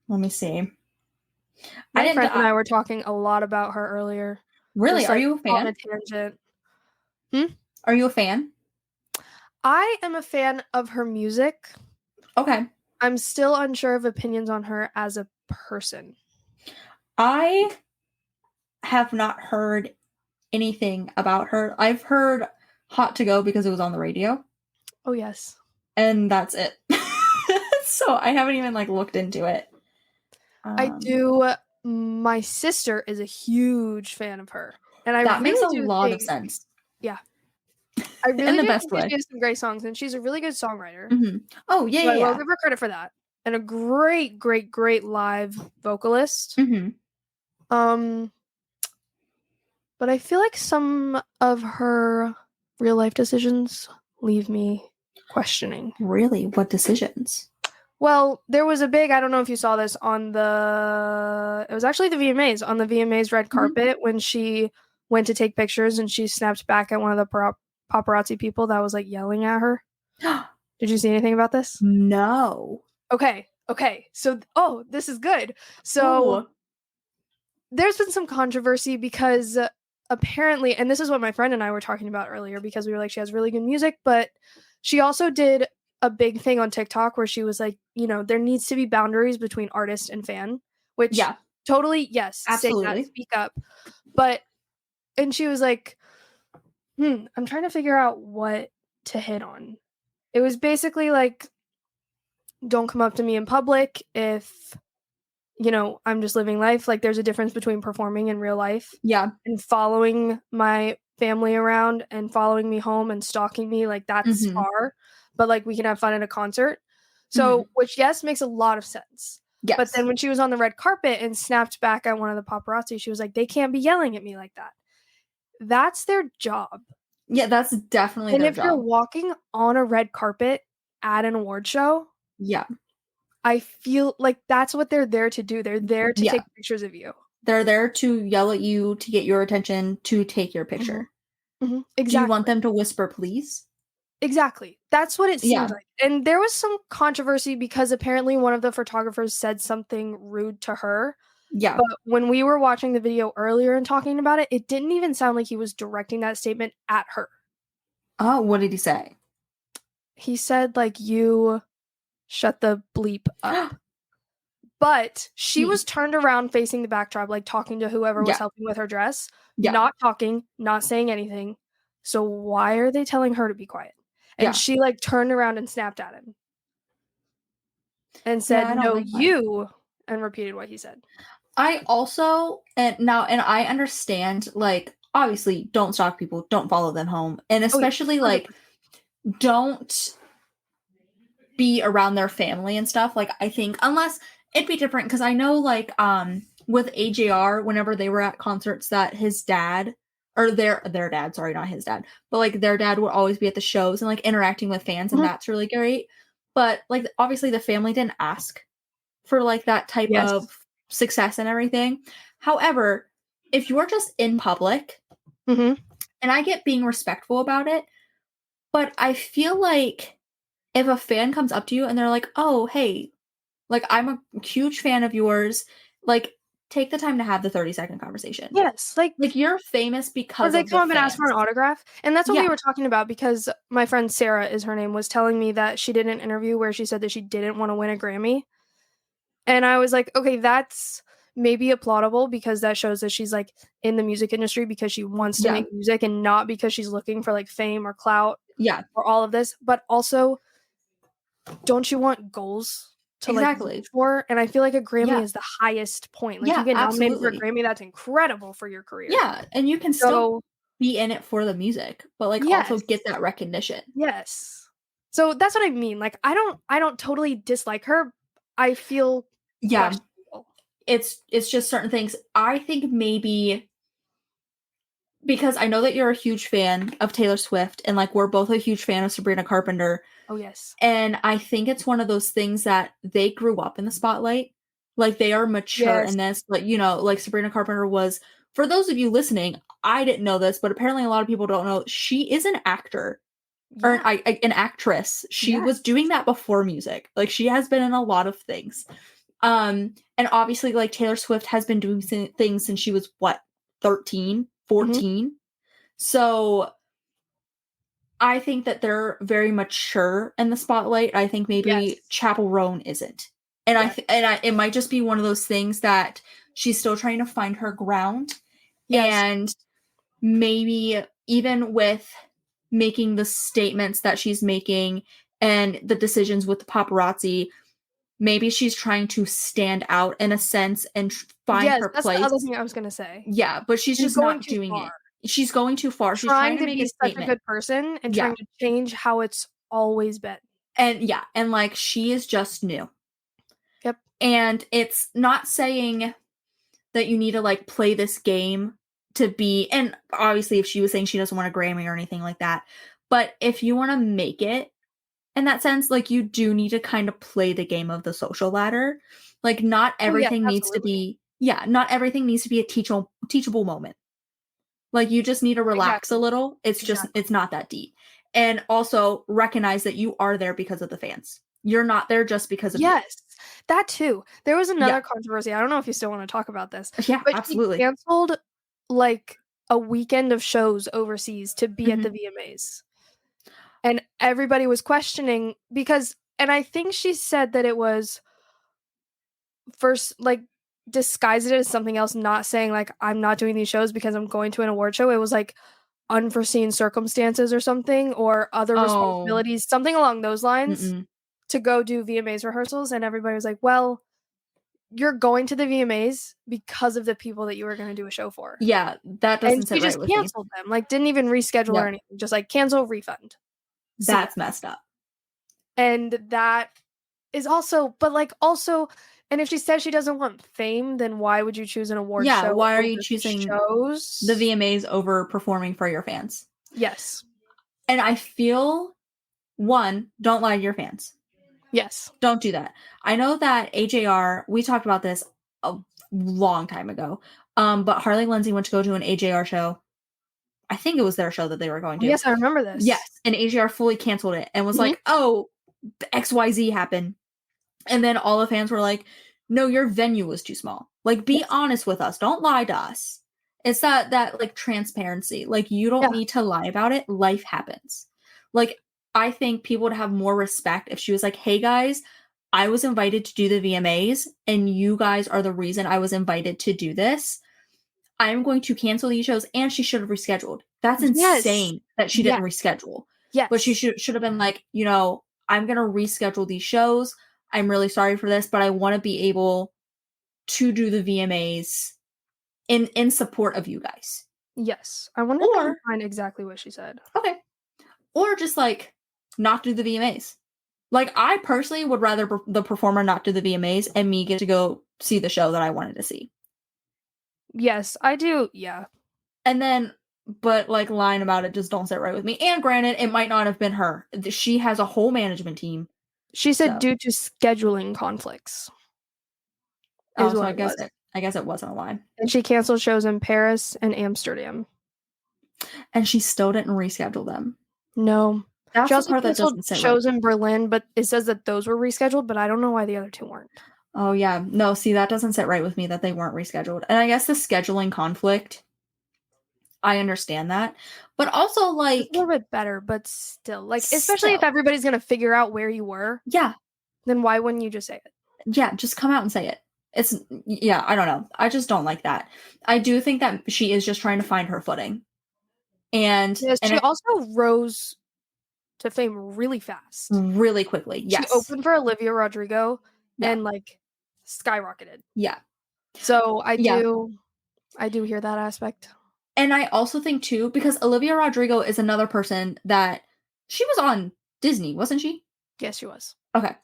Let me see. My friend and I were talking a lot about her earlier. Really? Just, Are like, you a fan? on a tangent. Are you a fan? I am a fan of her music. Okay. I'm still unsure of opinions on her as a person. I have not heard anything about her. I've heard Hot to Go because it was on the radio. Oh, yes. And that's it. So I haven't even, like, looked into it. I do. My sister is a huge fan of her. And that makes a lot of sense. Yeah. I really in the do best think way. she has some great songs, and she's a really good songwriter. Mm-hmm. Oh, yeah, so I will give her credit for that. And a great, great, great live vocalist. Mm-hmm. But I feel like some of her real life decisions leave me questioning. Really? What decisions? Well, there was a big, I don't know if you saw this it was actually the VMAs, on the VMAs red carpet, when she went to take pictures and she snapped back at one of the paparazzi people that was, like, yelling at her. Did you see anything about this? No. Okay. So, this is good. So, there's been some controversy because apparently, and this is what my friend and I were talking about earlier, because we were like, she has really good music, but she also did a big thing on TikTok where she was like, there needs to be boundaries between artist and fan, which totally, yes, absolutely, say that, speak up. And she was like, I'm trying to figure out what to hit on. It was basically like, don't come up to me in public if, I'm just living life. Like, there's a difference between performing in real life. Yeah. And following my family around and following me home and stalking me. Like, that's far. But, like, we can have fun at a concert. So, which, yes, makes a lot of sense. Yes. But then when she was on the red carpet and snapped back at one of the paparazzi, she was like, they can't be yelling at me like that. That's their job. Yeah, that's definitely their job. And if you're walking on a red carpet at an award show, yeah, I feel like that's what they're there to do. They're there to take pictures of you. They're there to yell at you, to get your attention, to take your picture. Exactly. Do you want them to whisper please? Exactly. That's what it seemed Yeah. like. And there was some controversy because apparently one of the photographers said something rude to her. Yeah. But when we were watching the video earlier and talking about it, it didn't even sound like he was directing that statement at her. Oh, what did he say? He said, like, you shut the bleep up. But she was turned around facing the backdrop, like talking to whoever was helping with her dress, not talking, not saying anything. So why are they telling her to be quiet? And she like turned around and snapped at him and said, "No, you," and repeated what he said. I also, and I understand, like, obviously, don't stalk people, don't follow them home, and especially, like, don't be around their family and stuff. Like, I think, unless it'd be different, because I know, like, with AJR, whenever they were at concerts, that his dad, or their dad, sorry, not his dad, but, like, their dad would always be at the shows and, like, interacting with fans, and that's really great. But, like, obviously, the family didn't ask for, like, that type of success and everything. However, if you're just in public, and I get being respectful about it, but I feel like if a fan comes up to you and they're like, oh, hey, like, I'm a huge fan of yours, like, take the time to have the 30-second conversation. Yes, like you're famous because or they of come up the and ask for an autograph. And that's what we Yeah. were talking about, because my friend Sarah is her name, was telling me that she did an interview where she said that she didn't want to win a Grammy. And I was like, okay, that's maybe applaudable because that shows that she's like in the music industry because she wants to make music and not because she's looking for like fame or clout or all of this. But also, don't you want goals to like reach for? And I feel like a Grammy is the highest point. Like you get nominated for a Grammy, that's incredible for your career. Yeah, and you can still be in it for the music, but like also get that recognition. Yes. So that's what I mean. Like I don't totally dislike her. I feel questionable. It's just certain things. I think maybe because I know that you're a huge fan of Taylor Swift, and like we're both a huge fan of Sabrina Carpenter. Oh yes. And I think it's one of those things that they grew up in the spotlight. Like they are mature in this, but you know, like Sabrina Carpenter was, for those of you listening, I didn't know this, but apparently a lot of people don't know, she is an actor. Or an actress. She was doing that before music. Like she has been in a lot of things. And obviously like Taylor Swift has been doing things since she was 13, 14. So I think that they're very mature in the spotlight. I think maybe Chappell Roan isn't. And it might just be one of those things that she's still trying to find her ground. And maybe even with making the statements that she's making and the decisions with the paparazzi, maybe she's trying to stand out in a sense and find her place. That's the other thing I was going to say. Yeah, but she's just not doing it. She's going too far. She's trying to be such a good person and trying to change how it's always been. And and like she is just new. Yep. And it's not saying that you need to like play this game to be, and obviously if she was saying she doesn't want a Grammy or anything like that, but if you want to make it in that sense, like you do need to kind of play the game of the social ladder. Like not everything needs to be, not everything needs to be a teachable moment. Like you just need to relax a little. It's just, it's not that deep. And also recognize that you are there because of the fans. You're not there just because of you. That too. There was another controversy. I don't know if you still want to talk about this. Yeah, but absolutely. She canceled like a weekend of shows overseas to be at the VMAs. And everybody was questioning because, and I think she said that it was first like disguised it as something else, not saying like I'm not doing these shows because I'm going to an award show. It was like unforeseen circumstances or something, or other responsibilities, something along those lines, to go do VMAs rehearsals. And everybody was like, well, you're going to the VMAs because of the people that you were going to do a show for. Yeah, that doesn't sit right with me. And she just canceled them, like didn't even reschedule or anything, just like cancel, refund. That's messed up. And that is also, but like also, and if she says she doesn't want fame, then why would you choose an award show? Yeah, why are you choosing shows? The VMAs over performing for your fans? Yes. And I feel, one, don't lie to your fans. Yes. Don't do that. I know that AJR, we talked about this long time ago. But Harley and Lindsey went to go to an AJR show. I think it was their show that they were going to. Yes, I remember this. Yes, and AJR fully canceled it and was Mhm. like, "Oh, XYZ happened," and then all the fans were like, "No, your venue was too small. Like, be honest with us. Don't lie to us." It's that like transparency. Like, you don't need to lie about it. Life happens. Like, I think people would have more respect if she was like, "Hey guys, I was invited to do the VMAs, and you guys are the reason I was invited to do this. I'm going to cancel these shows," and she should have rescheduled. That's insane that she didn't reschedule. Yes. But she should have been like, you know, I'm going to reschedule these shows. I'm really sorry for this, but I want to be able to do the VMAs in support of you guys. Yes. I wonder if I can find exactly what she said. Okay. Or just like not do the VMAs. Like, I personally would rather the performer not do the VMAs and me get to go see the show that I wanted to see. Yes, I do. Yeah. And then, but like lying about it just don't sit right with me. And granted, it might not have been her. She has a whole management team. She said due to scheduling conflicts. Oh, so I guess it wasn't a lie. And she canceled shows in Paris and Amsterdam. And she still didn't reschedule them. No. That's she the also part that canceled doesn't sit shows right. in Berlin, but it says that those were rescheduled, but I don't know why the other two weren't. Oh, yeah. No, see, that doesn't sit right with me that they weren't rescheduled. And I guess the scheduling conflict, I understand that. But also, like... It's a little bit better, but still. Like, especially if everybody's going to figure out where you were. Yeah. Then why wouldn't you just say it? Yeah, just come out and say it. Yeah, I don't know. I just don't like that. I do think that she is just trying to find her footing. And... Yes, she also rose to fame really fast. Really quickly, yes. She opened for Olivia Rodrigo and, like, skyrocketed. Yeah. So I do hear that aspect. And I also think too, because Olivia Rodrigo is another person that she was on Disney, wasn't she? Yes, she was. Okay.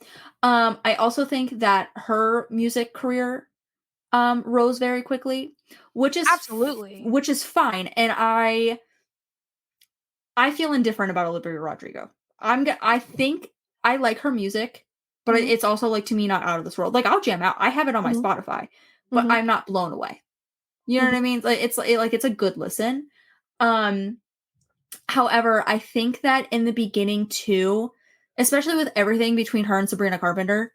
I also think that her music career rose very quickly, which is absolutely, which is fine. And I feel indifferent about Olivia Rodrigo. I think I like her music, but it's also like, to me, not out of this world. Like, I'll jam out. I have it on my Spotify, but I'm not blown away. You know what I mean? Like, it's a good listen. However, I think that in the beginning too, especially with everything between her and Sabrina Carpenter,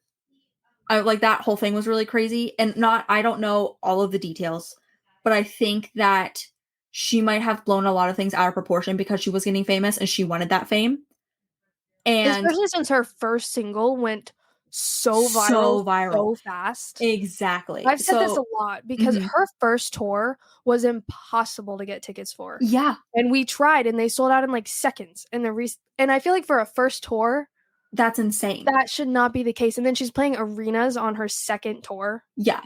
like that whole thing was really crazy. And I don't know all of the details, but I think that she might have blown a lot of things out of proportion because she was getting famous and she wanted that fame. And especially since her first single went so viral so fast. Exactly. I've said this a lot because her first tour was impossible to get tickets for. Yeah. And we tried and they sold out in like seconds. And and I feel like for a first tour, that's insane. That should not be the case. And then she's playing arenas on her second tour. Yeah.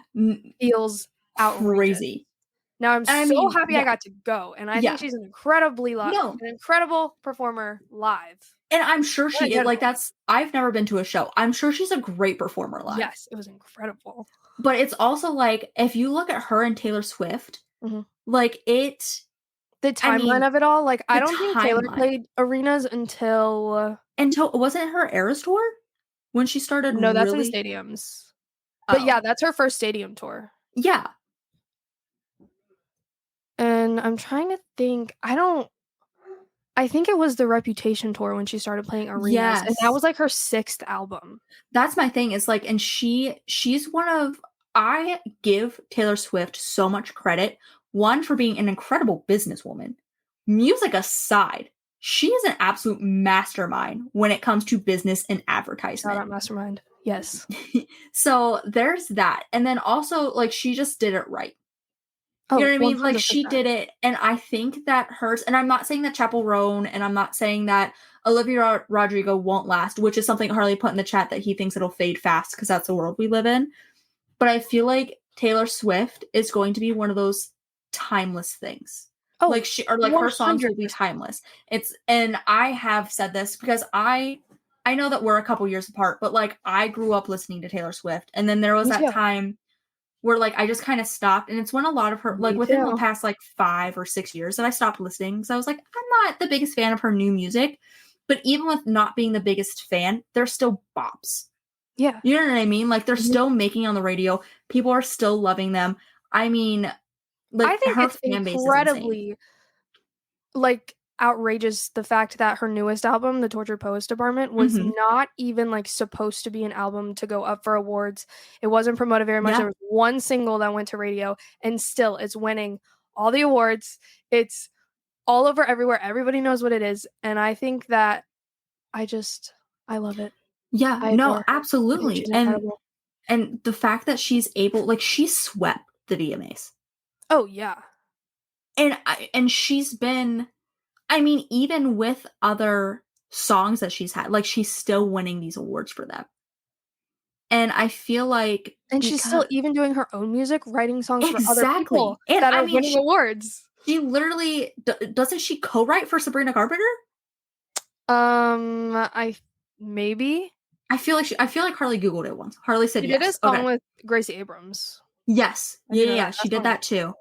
Feels outrageous. Crazy. Now I'm so happy I got to go. And I think she's an incredible performer live. And I'm sure she is. Like, I've never been to a show. I'm sure she's a great performer live. Yes, it was incredible. But it's also like, if you look at her and Taylor Swift, like the timeline of it all, like I don't think Taylor played arenas until wasn't it her Eras tour when she started? No, that's in stadiums. But yeah, that's her first stadium tour. Yeah. And I'm trying to think. I think it was the Reputation tour when she started playing arenas. Yes. And that was like her 6th album. That's my thing. It's like, and she's one of, I give Taylor Swift so much credit. One, for being an incredible businesswoman. Music aside, she is an absolute mastermind when it comes to business and advertisement. Shout out mastermind. Yes. So there's that. And then also, like, she just did it right. You know what I mean? 100%. Like, she did it. And I think that hers, and I'm not saying that Chappell Roan, and I'm not saying that Olivia Rodrigo won't last, which is something Harley put in the chat that he thinks it'll fade fast because that's the world we live in. But I feel like Taylor Swift is going to be one of those timeless things. Like her songs will be timeless. And I have said this because I know that we're a couple years apart, but like I grew up listening to Taylor Swift. And then there was that time where like I just kind of stopped, and it's when a lot of her within the past like 5 or 6 years that I stopped listening because I was like, I'm not the biggest fan of her new music, but even with not being the biggest fan, there's still bops. Yeah. You know what I mean? Like, they're Mhm. still making it on the radio. People are still loving them. I mean, like, I think her it's fan base is insane. incredibly, like, outrageous the fact that her newest album, The Tortured Poets Department, was Mhm. not even, like, supposed to be an album to go up for awards. It wasn't promoted very much. Yeah. There was one single that went to radio, and still it's winning all the awards. It's all over everywhere. Everybody knows what it is, and I think that I love it. Yeah, I no, adore her. I think absolutely. she's incredible. And the fact that she's able, like, she swept the VMAs. Oh, yeah. And she's been, I mean, even with other songs that she's had, like, she's still winning these awards for them. And I feel like And she's still because even doing her own music, writing songs for other exactly. people And that I are mean, winning awards. she literally doesn't she co-write for Sabrina Carpenter? I maybe I feel like Harley Googled it once. Harley said she did a yes. song Okay. with Gracie Abrams. Yes. I do know Yeah, that. she That did song that too.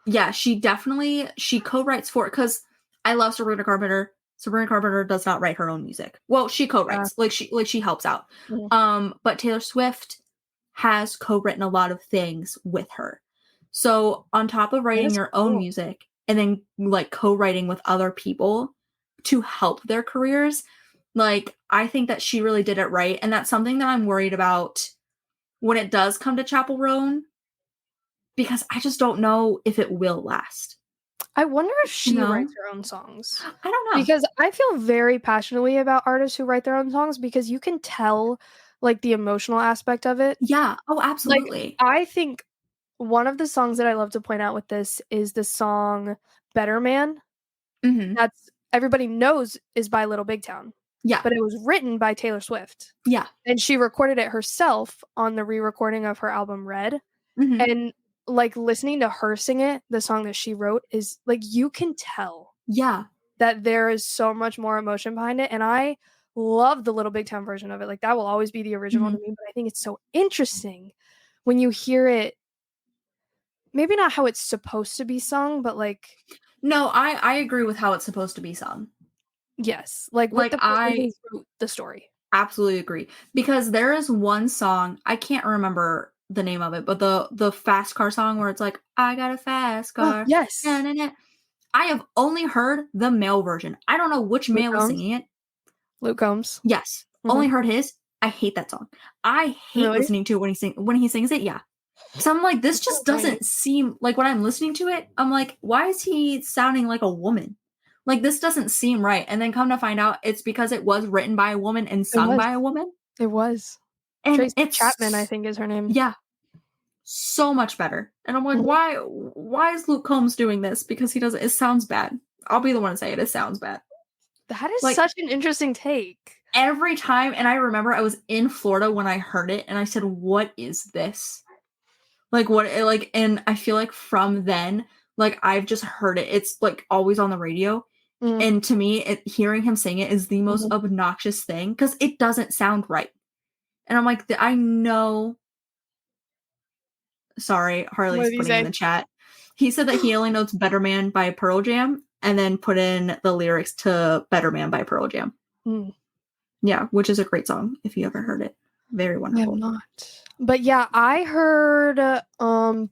Yeah, she co-writes for it because I love Sabrina Carpenter. Sabrina Carpenter does not write her own music. Well, she co-writes, she helps out. Mhm. But Taylor Swift has co-written a lot of things with her. So on top of writing is your own cool. music and then like co-writing with other people to help their careers, like I think that she really did it right, and that's something that I'm worried about when it does come to Chapel Roan, because I just don't know if it will last. I wonder if she You know? writes her own songs. I don't know. Because I feel very passionately about artists who write their own songs because you can tell like the emotional aspect of it. Yeah. Oh, Like absolutely. I think one of the songs that I love to point out with this is the song Better Man. Mhm. That's everybody knows is by Little Big Town. Yeah. But it was written by Taylor Swift. Yeah. And she recorded it herself on the re-recording of her album Red. Mhm. And like listening to her sing it, the song that she wrote is like you can tell Yeah. that there is so much more emotion behind it. And I love the Little Big Town version of it. Like that will always be the original to me, but I think it's so interesting when you hear it, maybe not how it's supposed to be sung, but like No, I agree with how it's supposed to be sung. yes, like with Like, the person who wrote the story. Absolutely agree. Because there is one song, I can't remember the name of it, but the fast car song where it's like, I got a fast car. Yes. Na, na, na. I have only heard the male version. I don't know which male is singing it. Luke Combs. Yes. Mhm. Only heard his. I hate that song. I hate Really? listening to it when he sings it. Yeah. So I'm like, this just doesn't seem like, when I'm listening to it, I'm like, why is he sounding like a woman? Like, this doesn't seem right. And then come to find out it's because it was written by a woman and sung by a woman. It was. And Tracy it's Chapman, I think, is her name. Yeah. So much better. And I'm like, Mhm. why is Luke Combs doing this? Because he doesn't, it sounds bad. I'll be the one to say it. It sounds bad. That is Like, such an interesting take. Every time, and I remember I was in Florida when I heard it, and I said, what is this? Like, what, like, and I feel like from then, like, I've just heard it. It's, like, always on the radio. Mhm. And to me, hearing him sing it is the most obnoxious thing, because it doesn't sound right. And I'm like, I know. Sorry, Harley's putting in the chat. He said that he only knows Better Man by Pearl Jam, and then put in the lyrics to Better Man by Pearl Jam. Mm. Yeah, which is a great song if you ever heard it. Very wonderful. I have not. But yeah, I heard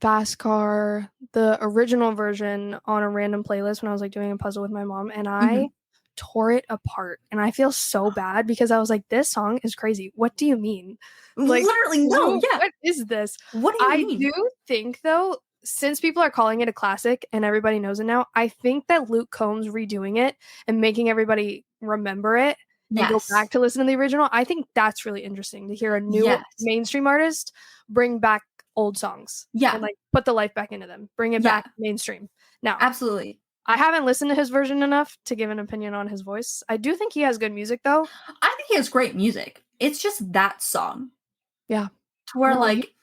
Fast Car, the original version, on a random playlist when I was like doing a puzzle with my mom, and I tore it apart. And I feel so bad because I was like, this song is crazy. What do you mean? Like, literally, no, yeah. What is this? What do you mean? I do think though, since people are calling it a classic and everybody knows it now, I think that Luke Combs redoing it and making everybody remember it and go back to listen to the original, I think that's really interesting to hear a new mainstream artist bring back old songs. Yeah. And like put the life back into them. Bring it back mainstream. Now, absolutely. I haven't listened to his version enough to give an opinion on his voice. I do think he has good music though. I think he has great music. It's just that song. Yeah. Where like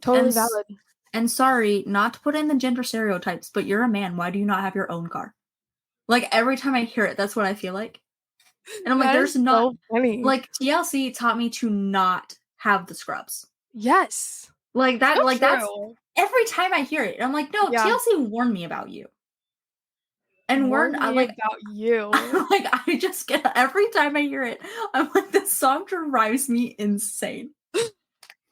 totally valid. And sorry, not to put in the gender stereotypes, but you're a man. Why do you not have your own car? Like every time I hear it, that's what I feel like. And I'm like, there's not so funny. Like TLC taught me to not have the scrubs. Yes. Like that, so like true. That's every time I hear it. I'm like, no, TLC warned me about you. And Warn I me like about you. like I just get every time I hear it, I'm like, this song drives me insane.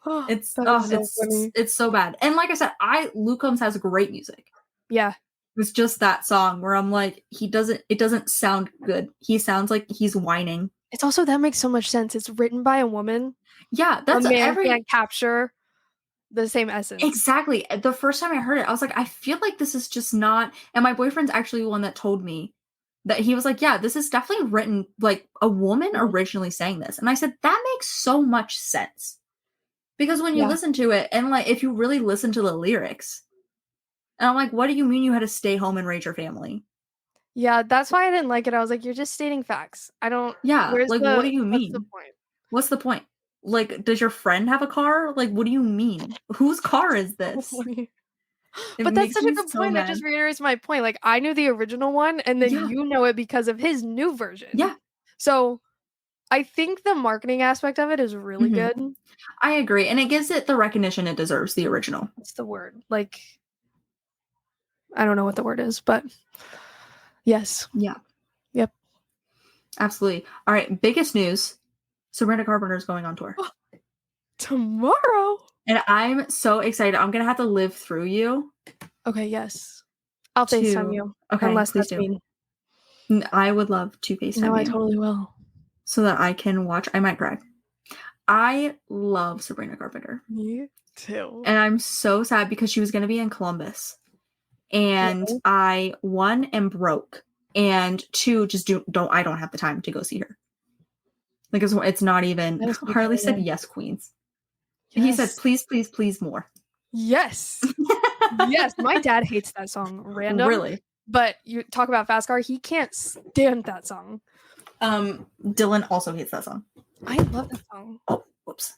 It's That is so funny. it's so bad. And like I said, Luke Combs has great music. Yeah. It's just that song where I'm like, it doesn't sound good. He sounds like he's whining. It's also, that makes so much sense. It's written by a woman. Yeah, that's a man can't capture the same essence. Exactly. The first time I heard it, I was like, I feel like this is just not. And my boyfriend's actually the one that told me that. He was like, yeah, this is definitely written like a woman originally sang this. And I said, that makes so much sense. Because when you listen to it, and like if you really listen to the lyrics, and I'm like, what do you mean you had to stay home and raise your family? Yeah, that's why I didn't like it. I was like, you're just stating facts. I don't. Yeah, like what do you mean? What's the point? What's the point? Like, does your friend have a car? Like, what do you mean? Whose car is this? But that's such a good point. That just reiterates my point. Like, I knew the original one, and then you know it because of his new version. Yeah. So I think the marketing aspect of it is really good. I agree. And it gives it the recognition it deserves, the original. What's the word? Like, I don't know what the word is, but yes. Yeah. Yep. Absolutely. All right. Biggest news. Sabrina Carpenter is going on tour. Tomorrow. And I'm so excited. I'm going to have to live through you. Okay, yes. I'll FaceTime you. Okay, unless please that's mean. I would love to FaceTime you. No, I totally will. So that I can watch. I might cry. I love Sabrina Carpenter. Me too. And I'm so sad because she was going to be in Columbus. And I, 1, am broke. And 2, just I don't have the time to go see her. Like, it's not even. Harley said, yes, queens. Yes. He said, please, please, please more. Yes. Yes. My dad hates that song. Random. Really? But you talk about Fast Car, he can't stand that song. Dylan also hates that song. I love that song. Oh, whoops.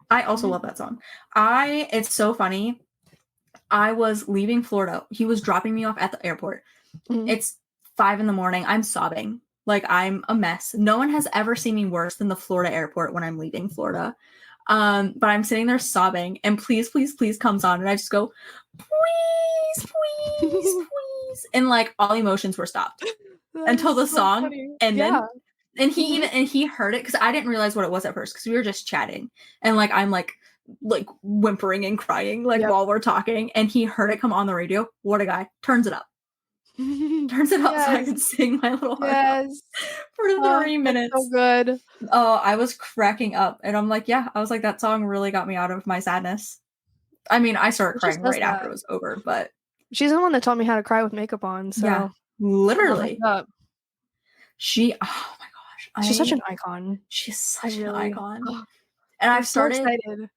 I also love that song. It's so funny. I was leaving Florida. He was dropping me off at the airport. It's 5 a.m. I'm sobbing. Like, I'm a mess. No one has ever seen me worse than the Florida airport when I'm leaving Florida. But I'm sitting there sobbing, and Please, Please, Please comes on, and I just go, please, please, please. And like all emotions were stopped until the song ended. And he heard it because I didn't realize what it was at first because we were just chatting. And like I'm like whimpering and crying while we're talking. And he heard it come on the radio. What a guy. Turns it up. Turns it up so I can sing my little heart out for 3 minutes. So good. Oh, I was cracking up. And I'm like, I was like, that song really got me out of my sadness. I mean, I started crying right after it was over, but she's the one that taught me how to cry with makeup on. So yeah, literally. Oh my gosh. She's such an icon. She's such an icon. And I'm so excited.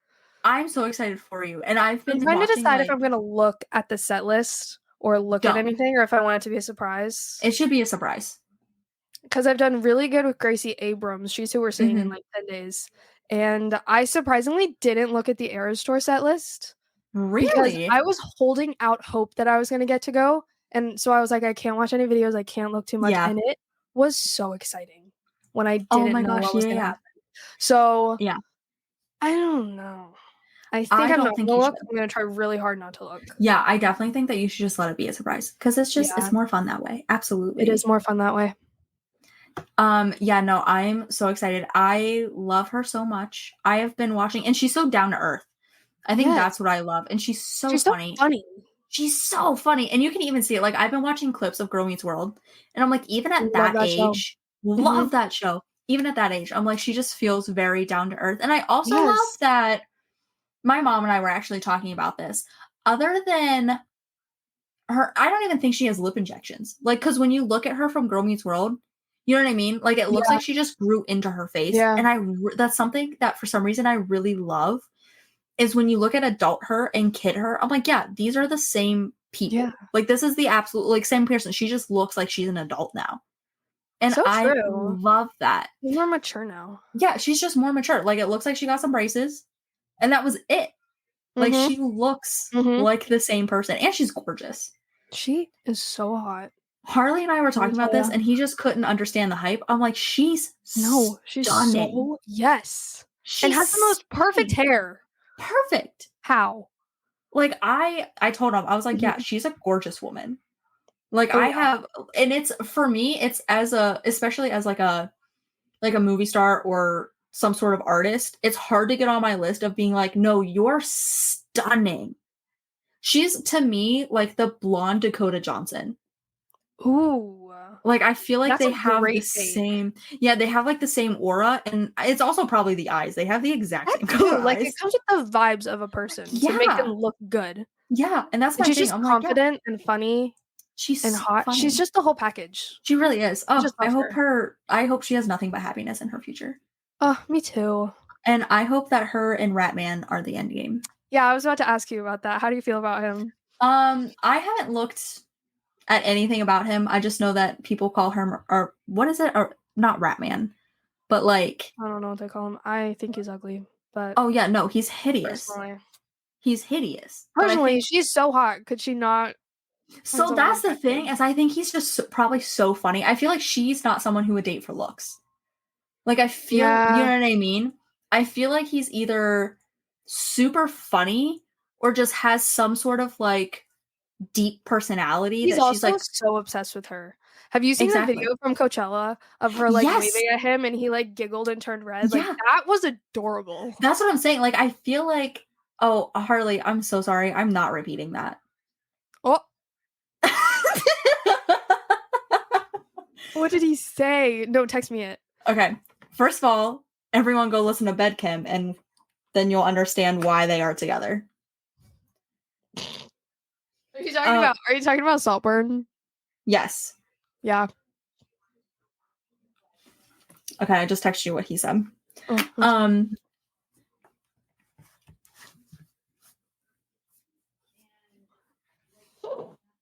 I'm so excited for you. And I've been trying to decide if I'm going to look at the set list or look at anything, or if I want it to be a surprise. It should be a surprise. Because I've done really good with Gracie Abrams. She's who we're seeing in like 10 days. And I surprisingly didn't look at the Eras Tour set list. Really? Because I was holding out hope that I was going to get to go. And so I was like, I can't watch any videos. I can't look too much. Yeah. And it was so exciting when I didn't know what was going to happen. So I don't know. I think I'm not going to look. I'm going to try really hard not to look. Yeah, I definitely think that you should just let it be a surprise. Because it's just, it's more fun that way. Absolutely. It is more fun that way. No, I'm so excited. I love her so much. I have been watching, and she's so down to earth. I think that's what I love. And she's so funny. She's so funny. And you can even see it. Like, I've been watching clips of Girl Meets World, and I'm like, even at that age, love that show. Even at that age, I'm like, she just feels very down to earth. And I also love that my mom and I were actually talking about this. Other than her, I don't even think she has lip injections. Like, because when you look at her from Girl Meets World, you know what I mean? Like, it looks like she just grew into her face. Yeah. And that's something that for some reason I really love, is when you look at adult her and kid her, I'm like, yeah, these are the same people. Yeah. Like, this is the absolute, like, same person. She just looks like she's an adult now. And so I love that. She's more mature now. Yeah, she's just more mature. Like, it looks like she got some braces. And that was it. Like, she looks like the same person. And she's gorgeous. She is so hot. Harley and I were talking about this, and he just couldn't understand the hype. I'm like, she's stunning. So, yes. And has the most perfect hair. Perfect. How? Like, I told him, I was like, yeah, she's a gorgeous woman. Like I have, and it's for me, it's especially as like a movie star or some sort of artist, it's hard to get on my list of being like, no, you're stunning. She's to me like the blonde Dakota Johnson. Ooh. Like I feel like That's they a have the great take. same, they have like the same aura, and it's also probably the eyes. They have the exact same color Like eyes. it comes with the vibes of a person to make them look good. Yeah, and that's my she's thing. just I'm confident and funny. She's and hot. funny. She's just the whole package. She really is. Oh, just I love hope I hope she has nothing but happiness in her future. Oh, me too. And I hope that her and Ratman are the end game. Yeah, I was about to ask you about that. How do you feel about him? I haven't looked at anything about him. I just know that people call him, or what is it? Or not Ratman, but like I don't know what they call him. I think he's ugly, but oh yeah, no, he's hideous. He's hideous. Personally, she's so hot. Could she not? So that's the thing, is I think he's just probably so funny. I feel like she's not someone who would date for looks. Like I feel, you know what I mean? I feel like he's either super funny or just has some sort of like deep personality. He's that also she's like so obsessed with her. Have you seen the video from Coachella of her like waving at him and he like giggled and turned red? Like that was adorable. That's what I'm saying. Like I feel like, oh, Harley, I'm so sorry. I'm not repeating that. Oh. What did he say? No, text me it. Okay. First of all, everyone go listen to Bedchem and then you'll understand why they are together. Are you talking about Saltburn? Yes. Yeah. Okay, I just texted you what he said. Oh,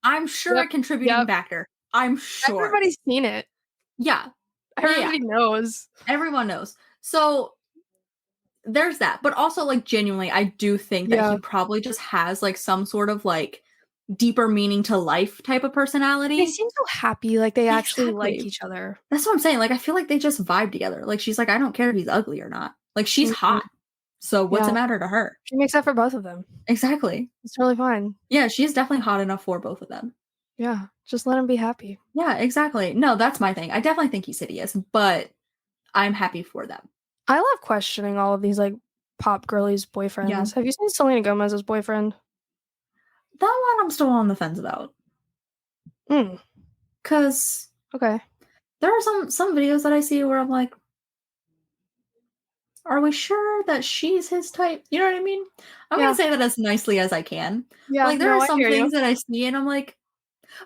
I'm sure a contributing factor. I'm sure. Everybody's seen it. Yeah. Everybody knows. Everyone knows. So there's that. But also, like, genuinely, I do think that he probably just has, like, some sort of, like, deeper meaning to life type of personality. They seem so happy. Like, they actually like each other. That's what I'm saying. Like, I feel like they just vibe together. Like, she's like, I don't care if he's ugly or not. Like, she's hot. So what's the matter to her? She makes up for both of them. Exactly. It's really fine. Yeah, she's definitely hot enough for both of them. Yeah, just let him be happy. Yeah, exactly. No, that's my thing. I definitely think he's hideous, but I'm happy for them. I love questioning all of these like pop girlies' boyfriends. Yeah. Have you seen Selena Gomez's boyfriend? That one I'm still on the fence about. Cause there are some videos that I see where I'm like, are we sure that she's his type? You know what I mean? I'm gonna say that as nicely as I can. Yeah, like there are some things that I see and I'm like,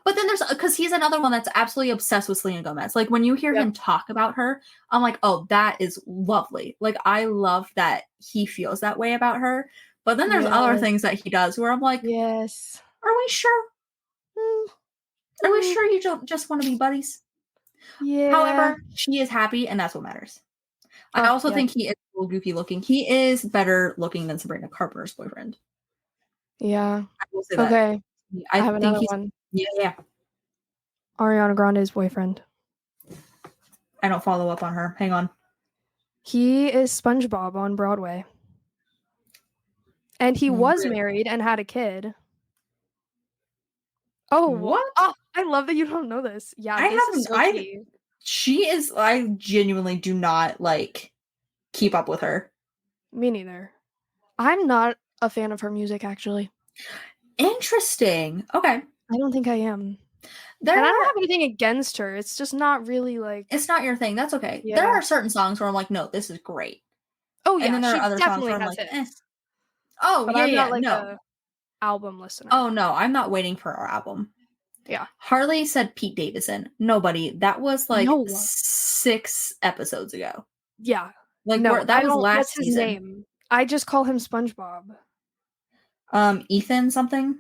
but then there's because he's another one that's absolutely obsessed with Selena Gomez. Like when you hear him talk about her, I'm like, oh, that is lovely. Like I love that he feels that way about her. But then there's other things that he does where I'm like, yes, are we sure? Are we sure you don't just want to be buddies? Yeah. However, she is happy, and that's what matters. I also think he is a little goofy looking. He is better looking than Sabrina Carpenter's boyfriend. Yeah. I will say that. Okay. I have think another one. Yeah. Ariana Grande's boyfriend. I don't follow up on her. Hang on. He is SpongeBob on Broadway. And he was married and had a kid. Oh, what? Oh, I love that you don't know this. Yeah, I genuinely do not like keep up with her. Me neither. I'm not a fan of her music, actually. Interesting. Okay. I don't think I am. And I don't have anything against her. It's just not really like... It's not your thing. That's okay. Yeah. There are certain songs where I'm like, no, this is great. Oh, yeah. And then there are other songs where I'm like, Oh, but I'm not like a album listener. Oh, no. I'm not waiting for our album. Yeah. Harley said Pete Davidson. Nobody. That was like 6 episodes ago. Yeah. Like that was last season. His name? I just call him SpongeBob. Ethan something?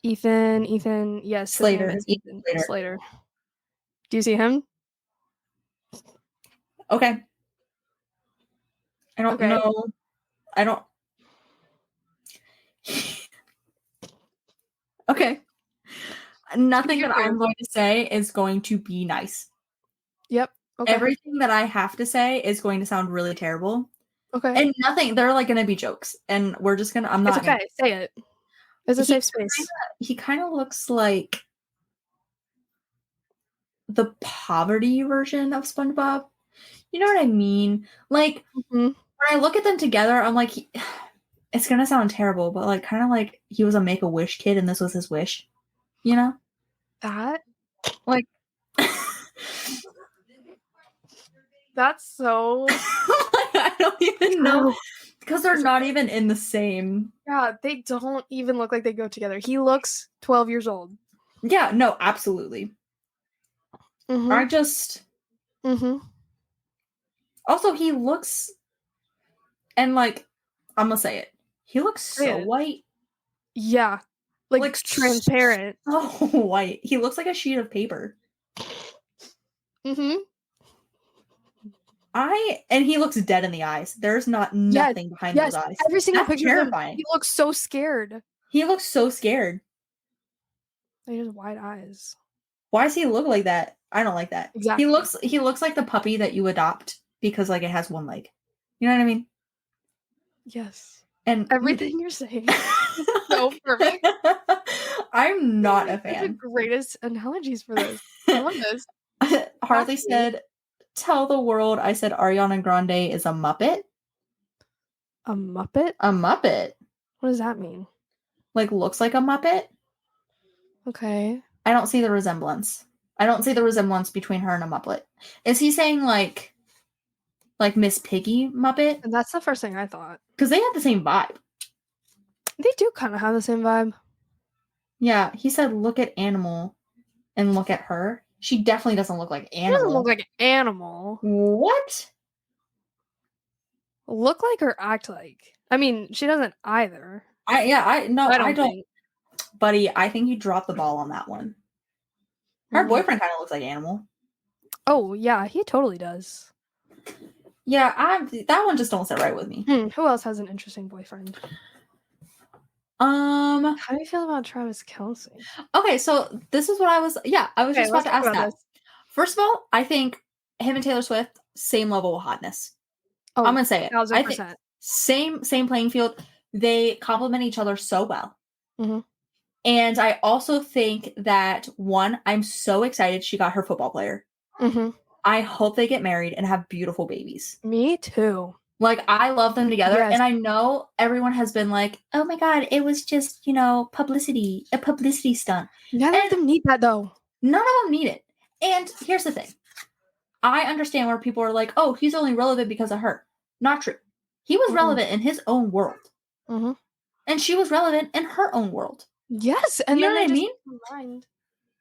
Ethan, yes. Slater. Slater. Do you see him? Okay. I don't know. I don't. Okay. Nothing that I'm going to say is going to be nice. Yep. Okay. Everything that I have to say is going to sound really terrible. Okay. And nothing, they're like going to be jokes. And we're just going to, I'm not. It's okay. Say it. It's a safe space. He kind of looks like the poverty version of SpongeBob. You know what I mean? Like, when I look at them together, I'm like, it's gonna sound terrible, but like, kind of like he was a Make-A-Wish kid and this was his wish. You know? That? Like, That's so... I don't even know. Because they're not even in the same... Yeah, they don't even look like they go together. He looks 12 years old. Yeah, no, absolutely. I just... Also, he looks... And like, I'm gonna say it. He looks so white. Yeah. Like transparent. So white. He looks like a sheet of paper. And he looks dead in the eyes. There's nothing behind those eyes. Every single That's picture terrifying. of him, he looks so scared. He looks so scared. He has wide eyes. Why does he look like that? I don't like that. Exactly. He looks like the puppy that you adopt because like it has one leg. You know what I mean? Yes. And everything you're saying is so perfect. I'm not a fan. The greatest analogies for this. I love this. Harley said, "Tell the world I said Ariana Grande is a Muppet." A Muppet? A Muppet. What does that mean? Like looks like a Muppet. Okay. I don't see the resemblance. I don't see the resemblance between her and a Muppet. Is he saying like Miss Piggy Muppet? And that's the first thing I thought. Because they have the same vibe. They do kind of have the same vibe. Yeah, he said look at Animal and look at her. She definitely doesn't look like Animal. She doesn't look like Animal. What? Look like or act like? I mean, she doesn't either. I don't. Think. Buddy, I think you dropped the ball on that one. Her boyfriend kind of looks like Animal. Oh, yeah, he totally does. Yeah, that one just don't sit right with me. Who else has an interesting boyfriend? How do you feel about Travis Kelce? Okay, so this is what I was just about to ask that. First of all, I think him and Taylor Swift, same level of hotness. I'm gonna say it. 1,000%. I think same playing field. They complement each other so well. And I also think that one, I'm so excited she got her football player. I hope they get married and have beautiful babies. Me too. Like, I love them together. Yes. And I know everyone has been like, oh my God, it was just, a publicity stunt. None of them need that, though. None of them need it. And here's the thing. I understand where people are like, oh, he's only relevant because of her. Not true. He was relevant in his own world. And she was relevant in her own world. Yes. And you know then what I mean? Combined.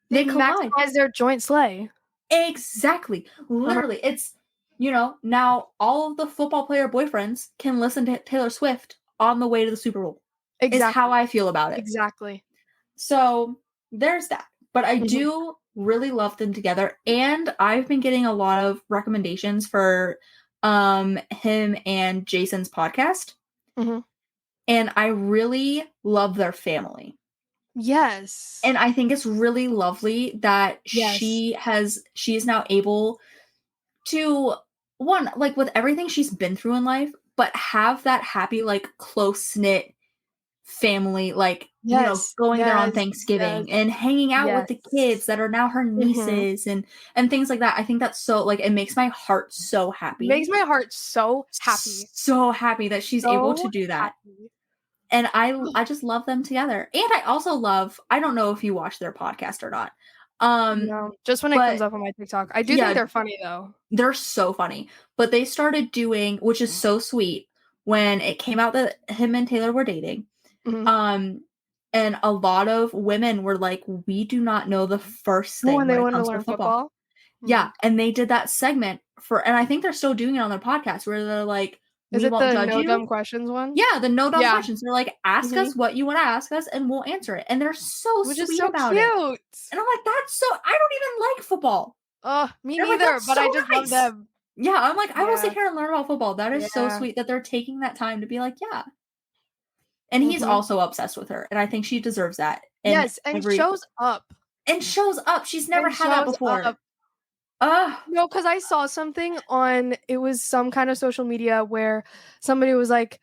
They maximize their joint slay. Exactly. Literally. It's, now all of the football player boyfriends can listen to Taylor Swift on the way to the Super Bowl. Exactly. Is how I feel about it. Exactly. So there's that. But I do really love them together. And I've been getting a lot of recommendations for him and Jason's podcast. And I really love their family. Yes. And I think it's really lovely that she is now able to, one, like with everything she's been through in life, but have that happy, like close-knit family, like, going there on Thanksgiving and hanging out with the kids that are now her nieces and things like that. I think that's so, like, it makes my heart so happy. It makes my heart so happy. So happy that she's able to do that. Happy. And I just love them together. And I also love, I don't know if you watch their podcast or not. No, just when it comes up on my TikTok. I do think they're funny though. They're so funny. But they started doing, which is so sweet, when it came out that him and Taylor were dating. And a lot of women were like, we do not know the first thing when it comes to football. Yeah. And they did that segment and I think they're still doing it on their podcast where they're like, is it the no dumb questions one? Yeah, the no dumb questions. They're like, ask us what you want to ask us and we'll answer it. And they're so sweet about it. And I'm like, that's so, I don't even like football. Me neither, but I just love them. Yeah, I'm like, I will sit here and learn about football. That is so sweet that they're taking that time to be like, yeah. And he's also obsessed with her. And I think she deserves that. And shows up. And shows up. She's never had that before. No, because I saw something it was some kind of social media where somebody was like,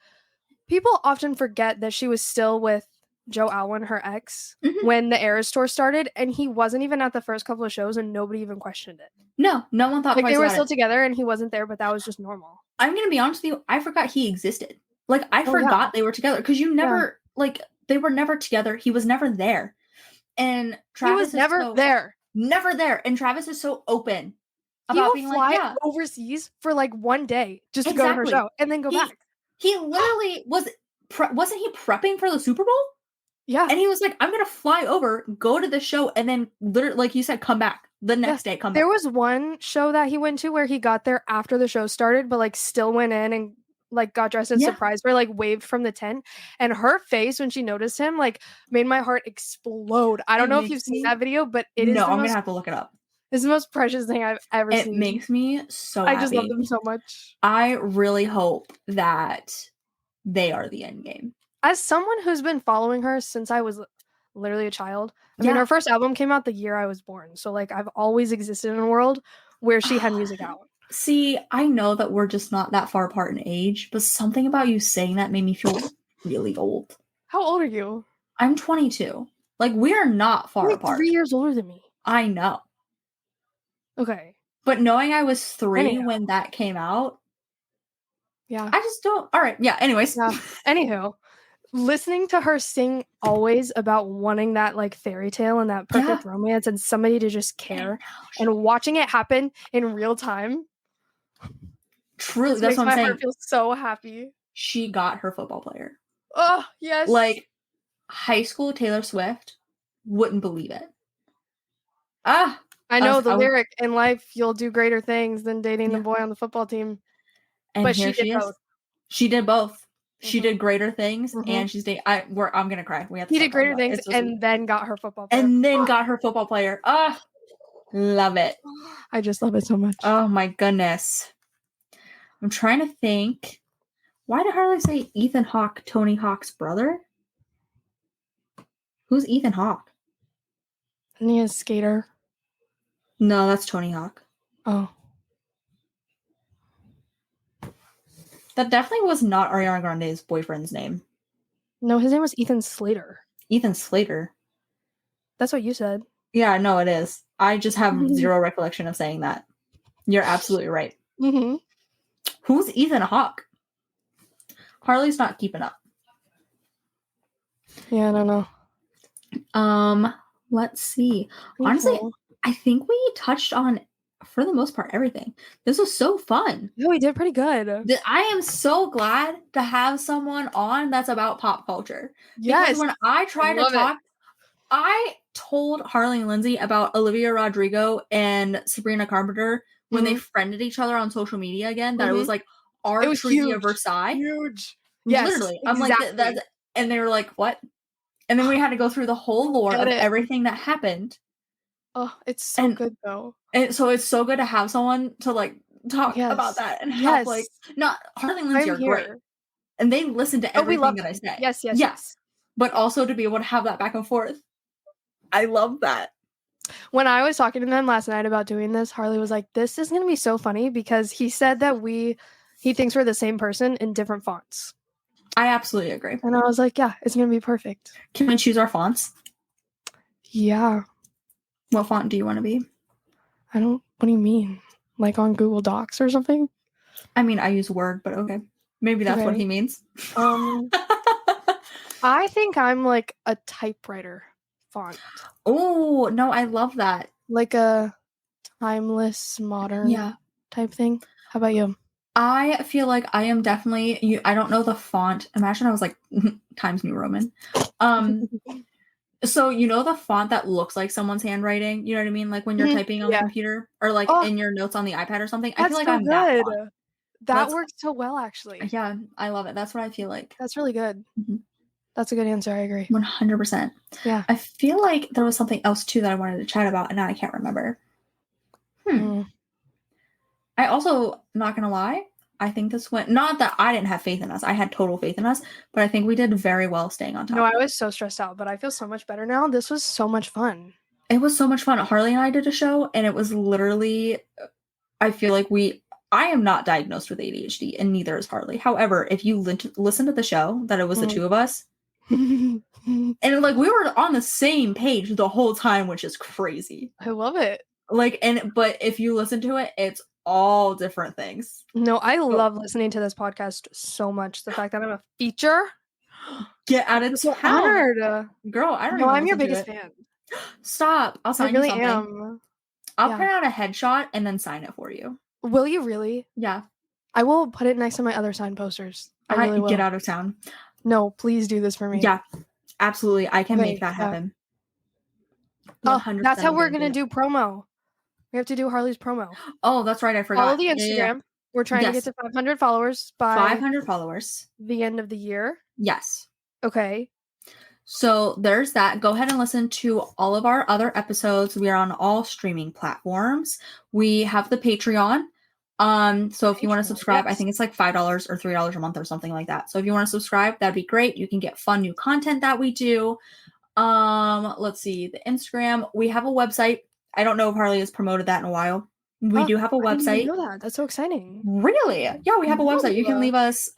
people often forget that she was still with Joe Alwyn, her ex, Mhm. when the Eras tour started, and he wasn't even at the first couple of shows, and nobody even questioned it. No one thought Like twice they were about still it. together, and he wasn't there, but that was just normal. I'm gonna be honest with you. I forgot he existed. Like I forgot they were together because you never like they were never together. He was never there, and Travis He was never there. Never there. And Travis is so open He about will being fly like, yeah, overseas for like one day just to go to her exactly. show and then go back. He literally wasn't he prepping for the Super Bowl? Yeah. And he was like, I'm gonna fly over, go to the show, and then literally, like you said, come back the next day. Come back. There was one show that he went to where he got there after the show started, but like still went in and like got dressed and surprised her, like waved from the tent. And her face when she noticed him, like made my heart explode. I don't know if you've seen that video, but it is. No, I'm gonna have to look it up. It's the most precious thing I've ever seen. It makes me so I happy. just love them so much. I really hope that they are the end game. As someone who's been following her since I was literally a child, I mean, her first album came out the year I was born. So, like, I've always existed in a world where she had music out. See, I know that we're just not that far apart in age, but something about you saying that made me feel really old. How old are you? I'm 22. Like, we are not far apart. 3 years older than me. I know. Okay. But knowing I was 3 when that came out, yeah, I just don't. All right. Yeah. Anyways. Yeah. Anywho, listening to her sing always about wanting that like fairy tale and that perfect romance and somebody to just care and watching it happen in real time. Truly, that's what I'm saying. My heart feels so happy. She got her football player. Oh, yes. Like, high school Taylor Swift wouldn't believe it. I know the lyric, in life you'll do greater things than dating the boy on the football team. And but she did both. She did both. She did greater things, and she's dating. I'm gonna cry. We have to. He did greater things, and then got her football player. And then got her football player. Love it. I just love it so much. Oh my goodness. I'm trying to think. Why did Harley say Ethan Hawke, Tony Hawk's brother? Who's Ethan Hawke? Isn't he a skater? No, that's Tony Hawk. Oh. That definitely was not Ariana Grande's boyfriend's name. No, his name was Ethan Slater. Ethan Slater? That's what you said. Yeah, no, it is. I just have zero recollection of saying that. You're absolutely right. Mm-hmm. Who's Ethan Hawke? Harley's not keeping up. Yeah, I don't know. Let's see. Honestly, I think we touched on, for the most part, everything. This was so fun. Yeah, we did pretty good. I am so glad to have someone on that's about pop culture. Yes. Because when I tried to talk, I told Harley and Lindsey about Olivia Rodrigo and Sabrina Carpenter when they friended each other on social media again, that it was like our Treaty of Versailles. Huge. Yes, literally. I'm like, and they were like, what? And then we had to go through the whole lore of everything that happened. Oh, it's so good though. And so it's so good to have someone to like talk about that and have like not Harley and Lindsey are great. And they listen to everything that I say. Yes. But also to be able to have that back and forth. I love that. When I was talking to them last night about doing this, Harley was like, this is going to be so funny because he said that he thinks we're the same person in different fonts. I absolutely agree. And I was like, yeah, it's going to be perfect. Can we choose our fonts? Yeah. What font do you want to be? What do you mean? Like on Google Docs or something? I mean, I use Word, but okay. Maybe that's what he means. I think I'm like a typewriter font. Oh, no, I love that. Like a timeless, modern type thing. How about you? I feel like I am definitely, I don't know the font. Imagine I was like Times New Roman. So you know the font that looks like someone's handwriting? You know what I mean? Like when you're typing on the computer or like in your notes on the iPad or something. I feel like I'm that font. That works so well, actually. Yeah, I love it. That's what I feel like. That's really good. Mm-hmm. That's a good answer. I agree. 100%. Yeah. I feel like there was something else too that I wanted to chat about and now I can't remember. I also, not gonna lie, I think this went, not that I didn't have faith in us. I had total faith in us, but I think we did very well staying on top. No, I was so stressed out, but I feel so much better now. This was so much fun. It was so much fun. Harley and I did a show and it was literally, I feel like I am not diagnosed with ADHD and neither is Harley. However, if you listen to the show, that it was the two of us, And like we were on the same page the whole time, which is crazy. I love it. Like, but if you listen to it, it's all different things. No, I love listening to this podcast so much. The fact that I'm a feature. Get out of So town. honored. Girl, I don't No, even I'm your listen to biggest it. fan. Stop. I'll I sign really you something. am. I'll Yeah. print out a headshot and then sign it for you. Will you really? Yeah. I will put it next to my other signed posters. I really will. Get out of town. No, please do this for me. Yeah, absolutely. I can Okay, make that happen. Oh, 100% that's how I'm we're gonna gonna do it. do promo. We have to do Harley's promo. Oh, that's right. I forgot. Follow the Yeah, Instagram. yeah, yeah. We're trying to get to 500 followers by 500 followers. the end of the year. Yes. Okay. So there's that. Go ahead and listen to all of our other episodes. We are on all streaming platforms. We have the Patreon. So if you want to subscribe, I think it's like $5 or $3 a month or something like that. So if you want to subscribe, that'd be great. You can get fun new content that we do. Let's see, the Instagram. We have a website. I don't know if Harley has promoted that in a while. We do have a I didn't website. even know that. That's so exciting. Really? Yeah, we have a website. You can leave us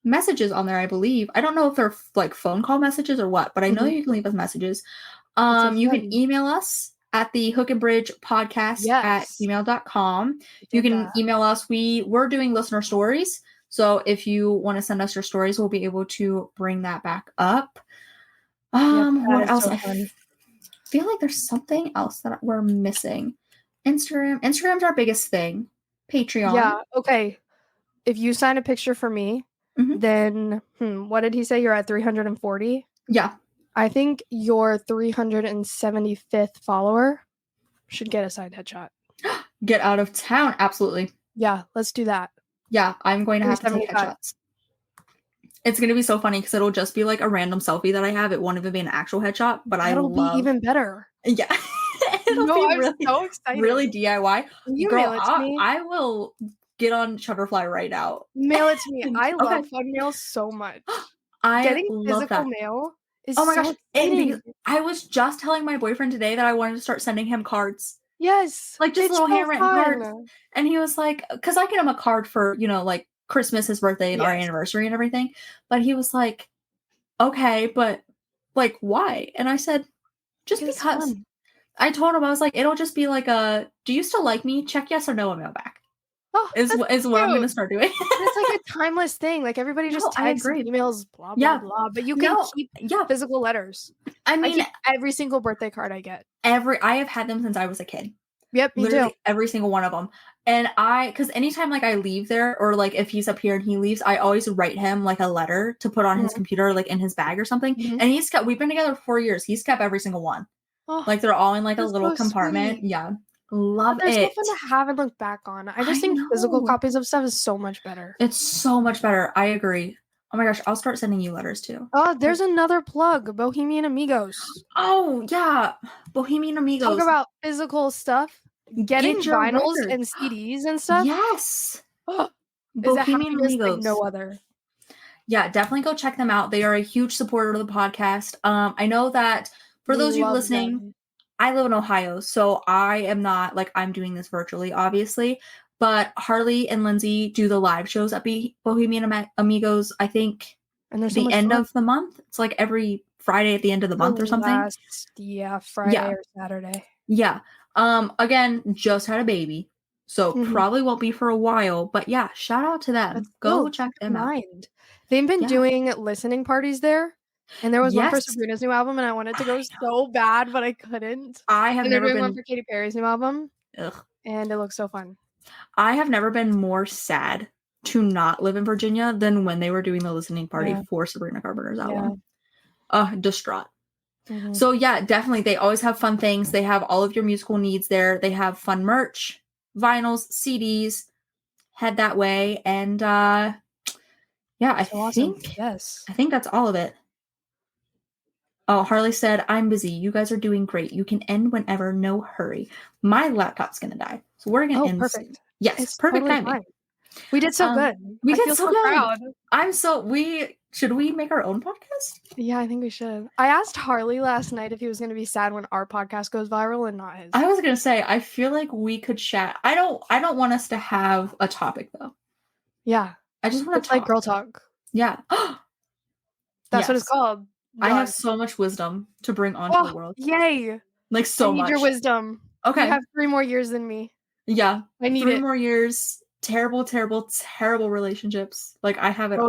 messages on there, I believe. I don't know if they're like phone call messages or what, but I know you can leave us messages. You can email us at the Hook and Bridge podcast at gmail.com. You can email us. We're doing listener stories. So if you want to send us your stories, we'll be able to bring that back up. What else? I feel like there's something else that we're missing. Instagram's our biggest thing. Patreon. Yeah. Okay. If you sign a picture for me, then what did he say? You're at 340? Yeah. I think your 375th follower should get a signed headshot. Get out of town. Absolutely. Yeah, let's do that. Yeah, I'm going to have to take headshots. It's going to be so funny because it'll just be like a random selfie that I have. It won't even be an actual headshot, but That'll be even better. Yeah. It'll be really, so excited. Really DIY. You mail it to me. I will get on Shutterfly right now. Mail it to me. I love fun mail so much. Getting physical mail is so exciting. I was just telling my boyfriend today that I wanted to start sending him cards. Yes. Like just little handwritten cards. And he was like, because I get him a card for, like Christmas, his birthday, and our anniversary and everything. But he was like, okay, but like, why? And I said, just because. I told him, I was like, it'll just be like do you still like me? Check yes or no and mail back. Oh, is what I'm going to start doing. It's like a timeless thing. Like everybody just types emails, blah, blah, blah. But you can keep physical letters. I mean, every single birthday card I get. I have had them since I was a kid. Yep, me literally too. Every single one of them. And because anytime like I leave there or like if he's up here and he leaves, I always write him like a letter to put on his computer, like in his bag or something. And we've been together for 4 years. He's kept every single one. Oh, like they're all in like a little compartment. Sweet. Yeah. Love it. There's something to have and look back on. I just think physical copies of stuff is so much better. It's so much better. I agree. Oh my gosh, I'll start sending you letters too. Oh, there's another plug. Bohemian Amigos. Oh, yeah. Bohemian Amigos. Talk about physical stuff. Getting vinyls and CDs and stuff. Yes. Oh, Bohemian Amigos. Like no other. Yeah, definitely go check them out. They are a huge supporter of the podcast. I know that for those of you listening, I live in Ohio, so I am not like I'm doing this virtually, obviously. But Harley and Lindsey do the live shows at Bohemian Amigos, I think, and there's the end of the month. It's like every Friday at the end of the month or something. Friday or Saturday. Yeah. Again, just had a baby, so probably won't be for a while. But yeah, shout out to them. Go check them out. They've been doing listening parties there. And there was one for Sabrina's new album, and I wanted to go so bad, but I couldn't. They're doing one for Katy Perry's new album. Ugh. And it looks so fun. I have never been more sad to not live in Virginia than when they were doing the listening party for Sabrina Carpenter's album. Distraught. So yeah, definitely. They always have fun things. They have all of your musical needs there. They have fun merch, vinyls, CDs. Head that way. And I think that's all of it. Oh, Harley said, I'm busy. You guys are doing great. You can end whenever. No hurry. My laptop's going to die. So we're going to end. Perfect. Yes, it's perfect timing. Fine. We did so good. We did so good. Proud. Should we make our own podcast? Yeah, I think we should. I asked Harley last night if he was going to be sad when our podcast goes viral and not his. I was going to say, I feel like we could chat. I don't want us to have a topic though. Yeah. I just want to talk. Like girl talk. Yeah. That's what it's Yes. called. I have Done. so much wisdom to bring onto the world. Yay! Like so I need much. your wisdom. Okay. You have 3 more years than me. Yeah. I need 3 it. more years. Terrible, terrible, terrible relationships. Like I have it all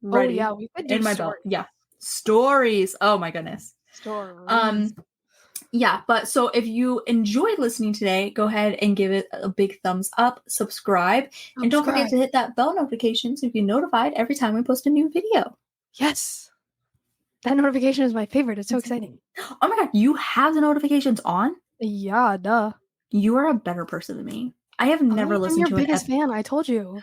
ready we could do in my belt. Yeah. Stories. Oh my goodness. Stories. Yeah, but so if you enjoyed listening today, go ahead and give it a big thumbs up, subscribe, and don't forget to hit that bell notification so you get notified every time we post a new video. Yes. That notification is my favorite. It's so exciting. Oh my god, you have the notifications on? Yeah, duh. You are a better person than me. I have never listened I'm to your biggest fan. I told you.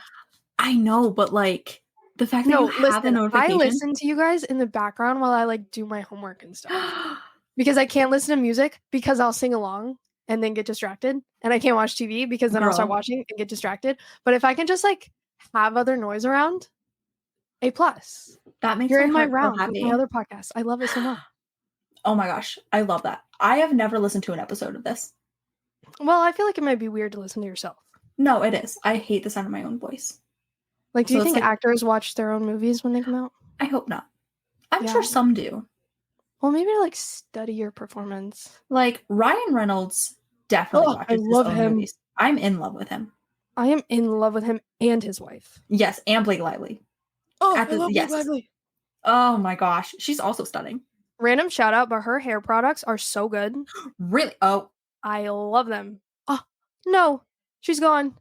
I know, but like the fact that you have the notification. I listen to you guys in the background while I like do my homework and stuff. Because I can't listen to music because I'll sing along and then get distracted. And I can't watch TV because then I'll start watching and get distracted. But if I can just like have other noise around, A+. That makes You're my in my heart round so with happy. my other podcast. I love it so much. Oh my gosh, I love that. I have never listened to an episode of this. Well, I feel like it might be weird to listen to yourself. No, it is. I hate the sound of my own voice. Like, do you think actors watch their own movies when they come out? I hope not. I'm sure some do. Well, maybe to like study your performance. Like Ryan Reynolds definitely watches his own movies. I'm in love with him. I am in love with him and his wife. Yes, and Blake Lively. Oh, I love Blake Lively. Oh my gosh, she's also stunning. Random shout out, but her hair products are so good. Really? Oh, I love them. Oh no, she's gone.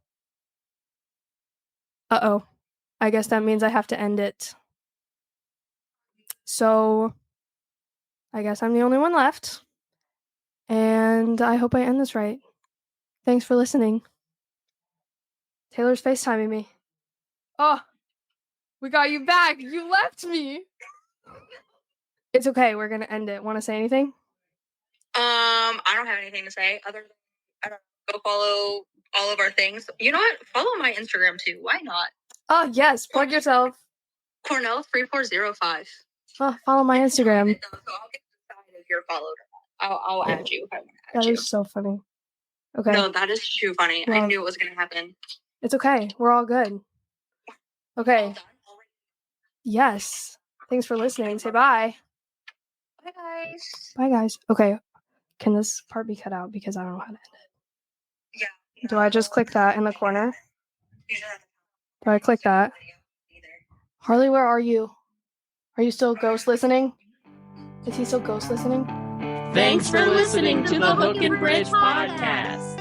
Uh-oh. I guess that means I have to end it. So I guess I'm the only one left. And I hope I end this right. Thanks for listening. Taylor's FaceTiming me. Oh, we got you back. You left me. It's okay. We're going to end it. Want to say anything? I don't have anything to say other than go follow all of our things. You know what? Follow my Instagram too. Why not? Oh, yes. Plug yourself. Cornell3405. Oh, follow my Instagram. So I'll get decided if you're followed or not. I'll add you if I want to add That you. is so funny. Okay. No, that is too funny. Well, I knew it was going to happen. It's okay. We're all good. Okay. All done already? Yes. Thanks for listening. Say bye. Bye, guys. Bye, guys. Okay. Can this part be cut out because I don't know how to end it? Yeah. Do I just click that in the corner? Do I click that? Harley, where are you? Are you still ghost listening? Is he still ghost listening? Thanks for listening to the Hook and Bridge podcast.